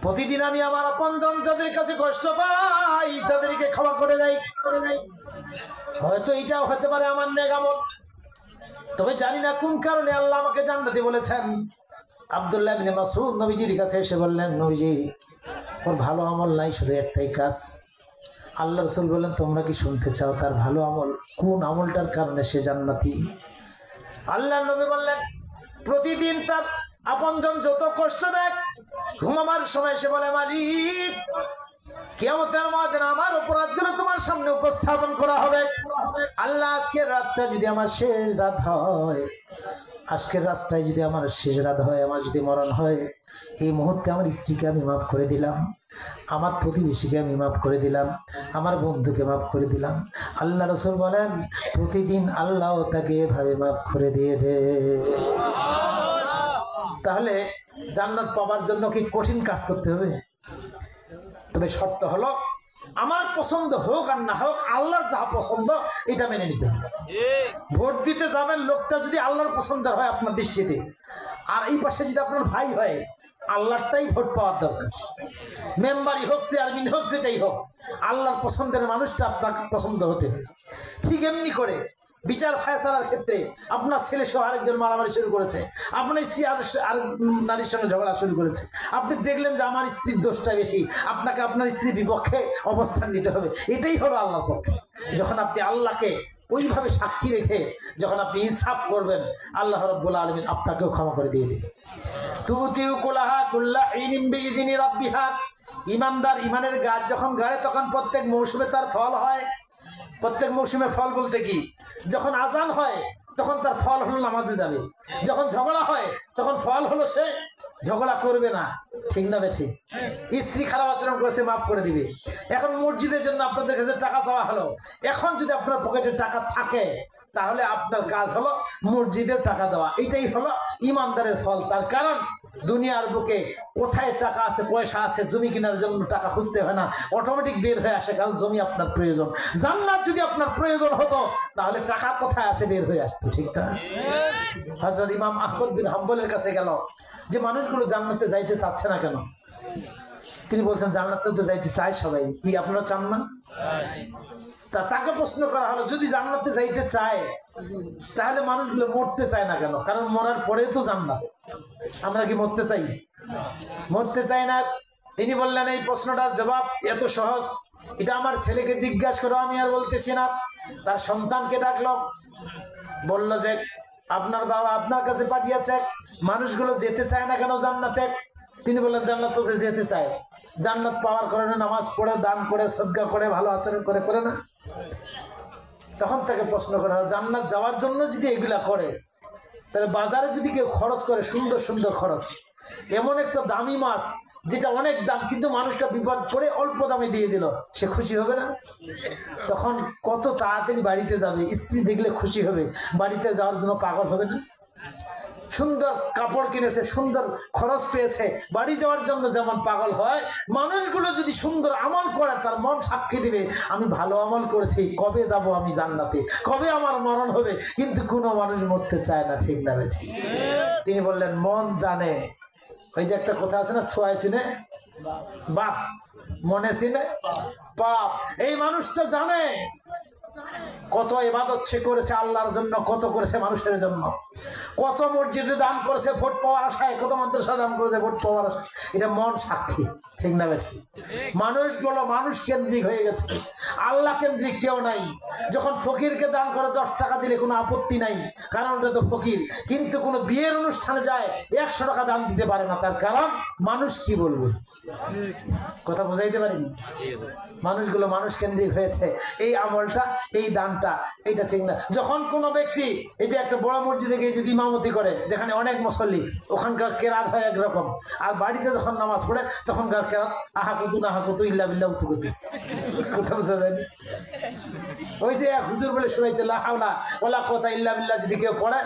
প্রতিদিন আমি আমার আপনজন যাদের কাছে কষ্ট পাই তাদেরকে ক্ষমা করে দেই। হয়তো এইটাও হতে পারে আমার নেক আমল, তবে জানি না কোন কারণে আল্লাহ আমাকে জান্নাতি বলেছেন। আব্দুল্লাহ ইবনে মাসউদ নবীজির কাছে এসে বললেন, নবীজি ওর ভালো আমল নাই, শুধু একটাই কাজ। আল্লাহ রাসূল বললেন, তোমরা কি শুনতে চাও তার ভালো আমল? কোন আমলটার কারণে সে জান্নাতি? আল্লাহ নবী বললেন, প্রতিদিন তার আপনজন যত কষ্ট দেয় ঘুমাবার সময় সে বলে মালিক কিয়ামতের ময়দানে আমার অপরাধগুলো তোমার সামনে উপস্থাপন করা হবে। আল্লাহ আজকের রাতটা যদি আমার শেষ রাত হয়, আজকের রাতটাই যদি আমার শেষ রাত হয়, আমার যদি মরণ হয়, এই মুহূর্তে আমার স্ত্রীকে আমি মাফ করে দিলাম, আমার প্রতিবেশীকে আমি মাফ করে দিলাম, আমার বন্ধুকে মাফ করে দিলাম। আল্লাহ রাসূল বলেন প্রতিদিন আল্লাহ তাকে এভাবে মাফ করে দিয়ে দে। তাহলে জান্নাত পাওয়ার জন্য কি কঠিন কাজ করতে হবে? তবে শর্ত হলো আমার পছন্দ হোক আর না হোক আল্লাহর যা পছন্দ এটা মেনে নিতে হবে। ভোট দিতে যাবেন লোকটা যদি আল্লাহর পছন্দের হয় আপনার দৃষ্টিতে, আর এই পাশে যদি আপনার ভাই হয়, আল্লাহরটাই ভোট পাওয়ার দরকার। মেম্বারই হোক চেয়ারম্যান হোক যেটাই হোক, আল্লাহর পছন্দের মানুষটা আপনার পছন্দ হতে হবে। ঠিক এমনি করে বিচার ফায়সালার ক্ষেত্রে আপনার ছেলে সহ আরেকজন মারামারি শুরু করেছে, আপনার স্ত্রী আর নারীর সঙ্গে ঝগড়া শুরু করেছে, আপনি দেখলেন যে আমার স্ত্রীর দোষটা বেশি, আপনাকে আপনার স্ত্রীর বিপক্ষে অবস্থান নিতে হবে। এটাই হলো আল্লাহর পক্ষে। যখন আপনি আল্লাহকে ওইভাবে সাক্ষী রেখে যখন আপনি ইনসাফ করবেন, আল্লাহ রাব্বুল আলামিন আপনাকেও ক্ষমা করে দিয়ে দিবেন। তুতিউ কুলাহা কুল্লা ইনিম বিইযনি রাব্বিহা। ইমানদার ইমানের গাছ যখন গাড়ে তখন প্রত্যেক মৌসুমে তার ফল হয়। প্রত্যেক মৌসুমে ফল বলতে কি, যখন আজান হয় তখন তার ফল হলো নামাজে যাবে, যখন ঝগড়া হয় তখন ফল হলো সে ঝগড়া করবে না। ঠিক না বেঠিক? স্ত্রী খারাপ আচরণ করেছে মাফ করে দিবে। এখন মসজিদের জন্য আপনাদের কাছে টাকা চাওয়া হলো, এখন যদি আপনার পকেটে টাকা থাকে তাহলে আপনার কাজ হলো মসজিদের টাকা দেওয়া। এটাই হলো ইমানদারের ফল। তার কারণ দুনিয়ার বুকে কোথায় টাকা আছে পয়সা আছে, জমি কেনার জন্য টাকা খুঁজতে হয় না, অটোমেটিক বের হয়ে আসে, কারণ জমি আপনার প্রয়োজন। জান্নাত যদি আপনার প্রয়োজন হতো তাহলে টাকা কোথায় আছে বের হয়ে আসতো। ঠিক না? হযরত ইমাম আহমদ বিন হাম্বলের কাছে গেল যে মানুষগুলো জান্নাতে যাইতে চাচ্ছে না কেন? তিনি বলছেন জান্নাতে তো যাইতে চায় সবাই, কি আপনারা চান না? তাকে প্রশ্ন করা হলো যদি জান্নাতে যাইতে চায় তাহলে মানুষগুলো মরতে চায় না কেন? কারণ মরার পরেই তো জান্নাত। আমরা কি মরতে চাই? মরতে চাই না। তিনি বললেন এই প্রশ্নটার জবাব এত সহজ, এটা আমার ছেলেকে জিজ্ঞাসা করো, আমি আর বলতেছি না। তার সন্তানকে ডাকলো, বলল যে আপনার বাবা আপনার কাছে পাঠিয়েছে, মানুষগুলো যেতে চায় না কেন জান্নাতে? তিনি বললেন জান্নাত তো যেতে চায়, জান্নাত পাওয়ার কারণে নামাজ পড়ে, দান করে, সদকা করে, ভালো আচরণ করে, করে না? তখন তাকে প্রশ্ন করা হয় জান্নাত যাওয়ার জন্য যদি এগুলা করে তাহলে বাজারে যদি কেউ খরচ করে, সুন্দর সুন্দর খরচ, এমন একটা দামি মাছ যেটা অনেক দাম কিন্তু মানুষটা বিপদ করে অল্প দামে দিয়ে দিল, সে খুশি হবে না? তখন কত তাড়াতাড়ি বাড়িতে যাবে, স্ত্রী দেখলে খুশি হবে, বাড়িতে যাওয়ার জন্য পাগল হবে না? সুন্দর কাপড় কিনেছে, সুন্দর খরচ পেয়েছে, বাড়ি যাওয়ার জন্য যেমন পাগল হয়, মানুষগুলো যদি সুন্দর আমল করে তার মন সাক্ষী দিবে আমি ভালো আমল করেছি, কবে যাব আমি জান্নাতে, কবে আমার মরণ হবে। কিন্তু কোনো মানুষ মরতে চায় না। ঠিক না বেঠিক? তিনি বললেন মন জানে। ওই যে একটা কথা আছে না, ছোঁয়ায় চিনে বাপ, মনে চিনে পাপ। এই মানুষটা জানে কত ইবাদত সে করেছে আল্লাহর জন্য, কত করেছে মানুষের জন্য, কত মসজিদে দান করেছে ভোট পাওয়ার আশায়, কত মাদ্রাসা দান করেছে ভোট পাওয়ার আশায়। এটা মন সাক্ষী। ঠিক না বেঠিক? মানুষগুলো মানুষ কেন্দ্রিক হয়ে গেছে, আল্লাহ কেন্দ্রিক কেউ নাই। যখন ফকিরকে দান করে 10 টাকা দিলে কোনো আপত্তি নাই, কারণ ওটা তো ফকির। কিন্তু কোনো বিয়ের অনুষ্ঠানে যায় 100 টাকা দান দিতে পারে না, তার কারণ মানুষ কি বলবে। কথা বুঝাইতে পারিনি? মানুষগুলো মানুষ কেন্দ্রিক হয়েছে। এই আমলটা, এই দানটা, এইটা ঠিক না। যখন কোনো ব্যক্তি এই যে একটা বড় মসজিদে গিয়ে যদি ইমাম ইমামতি করে, যেখানে অনেক মুসল্লি, ওখানকার কেরাত হয় একরকম, আর বাড়িতে যখন নামাজ পড়ে তখনকার কেরাত আহাকুতু নাহাকুতু ইল্লা বিল্লাহ উতুকুতু। কথা বুঝা যায়? ওই যে এক হুজুর বলে শুনেছে লা হাওলা ওয়ালা কুওয়াতা ইল্লা বিল্লাহ যদি কেউ পড়ে,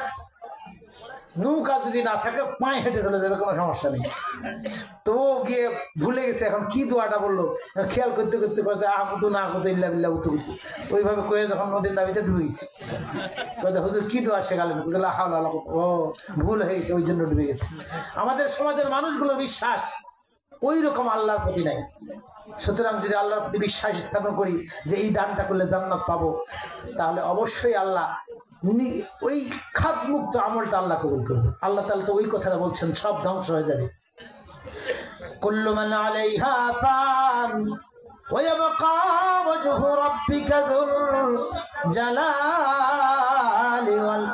নৌকা যদি না থাকে পায়ে হেঁটে চলে যাবে, কোনো সমস্যা নেই। তো গিয়ে ভুলে গেছে এখন কি দোয়াটা বললো, খেয়াল করতে করতে কয়েছে আকুতু না আকুতু ইল্লা বিল্লাহ উতুকুতু। ওইভাবে কয়ে যখন নদীর নামিতে ডুবে গেছে, হুজুর কি দোয়া শেখালেন? লা হাওলা ওয়ালা কুওয়াতা, ও ভুল হয়ে গেছে, ওই জন্য ডুবে গেছে। আমাদের সমাজের মানুষগুলোর বিশ্বাস ওই রকম আল্লাহর প্রতি নাই। সুতরাং যদি আল্লাহর প্রতি বিশ্বাস স্থাপন করি যে এই দানটা করলে জান্নাত পাবো, তাহলে অবশ্যই আল্লাহ ওই খাতমুক্ত আমলটা আল্লাহ কবুল করবে। আল্লাহ তাআলা তো ওই কথাটা বলছেন, সব ধ্বংস হয়ে যাবে। কুল্লু মান আলাইহা ফান ওয়া ইয়াবকা ওয়াজহু রাব্বিকা যুল জালালি ওয়াল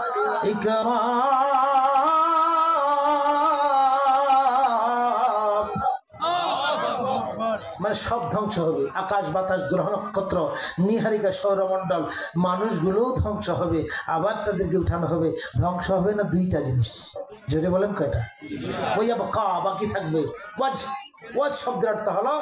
ইকরাম। মানে সব ধ্বংস হবে, আকাশ বাতাস গ্রহ নক্ষত্র নিহারিকা সৌরমণ্ডল মানুষগুলোও ধ্বংস হবে, আবার তাদেরকে উঠানো হবে। ধ্বংস হবে না দুইটা জিনিস, যদি বলেন কয়টা? ওই বাকি থাকবে ওয়াজ। ওয়াজ শব্দের অর্থ হলো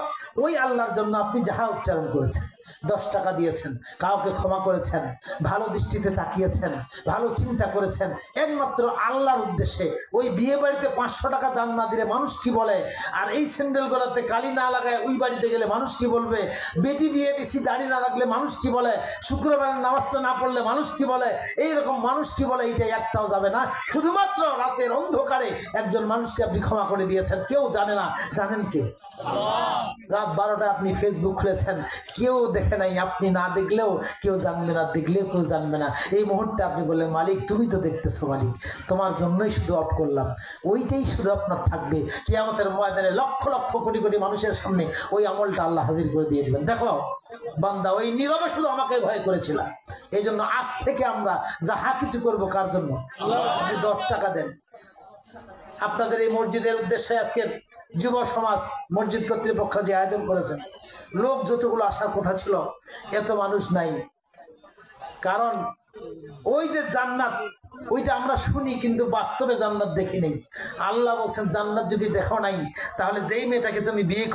ওই আল্লাহর জন্য আপনি যাহা উচ্চারণ করেছেন, 10 টাকা দিয়েছেন, কাউকে ক্ষমা করেছেন, ভালো দৃষ্টিতে তাকিয়েছেন, ভালো চিন্তা করেছেন একমাত্র আল্লাহর উদ্দেশ্যে। ওই বিয়ে বাড়িতে 500 টাকা দান না দিলে মানুষ কি বলে, আর এই স্যান্ডেল গলাতে কালি না লাগায় ওই বাড়িতে গেলে মানুষ কি বলবে, বেটি বিয়ে দিছি দাড়ি না রাখলে মানুষ কি বলে, শুক্রবারের নামাজটা না পড়লে মানুষ কি বলে, এইরকম মানুষ কি বলে, এইটা একটাও যাবে না। শুধুমাত্র রাতের অন্ধকারে একজন মানুষকে আপনি ক্ষমা করে দিয়েছেন, কেউ জানে না। জানেন কে? রাত 12টায় আপনি ফেসবুক খুলেছেন, কেউ দেখে নাই, আপনি না দেখলেও কেউ জানবে না, দেখলেও কেউ জানবে না। এই মুহূর্তে আপনি বললেন মালিক তুমি তো দেখতেছো, মালিক তোমার জন্যই শুধু অফ করলাম, ওইটাই শুধু আপনার থাকবে। কিয়ামতের ময়দানে লক্ষ লক্ষ কোটি কোটি মানুষের সামনে ওই আমলটা আল্লাহ হাজির করে দিয়ে দিবেন। দেখো বান্দা, ওই নীরবে শুধু আমাকে ভয় করেছিল, এই জন্য আজ থেকে আমরা যাহা কিছু করবো কার জন্য? 10 টাকা দেন। আপনাদের এই মসজিদের উদ্দেশ্যে আজকে যুব সমাজ মসজিদ কর্তৃপক্ষ যে আয়োজন করেছেন, লোক যতগুলো আসার কথা ছিল এত মানুষ নাই। কারণ ওই যে জান্নাত, ওইটা আমরা শুনি কিন্তু বাস্তবে জান্নাত দেখি নেই। আল্লাহ বলছেন জান্নাত যদি দেখো নাই, তাহলে যেই মেয়েটাকে তুমি বিয়ে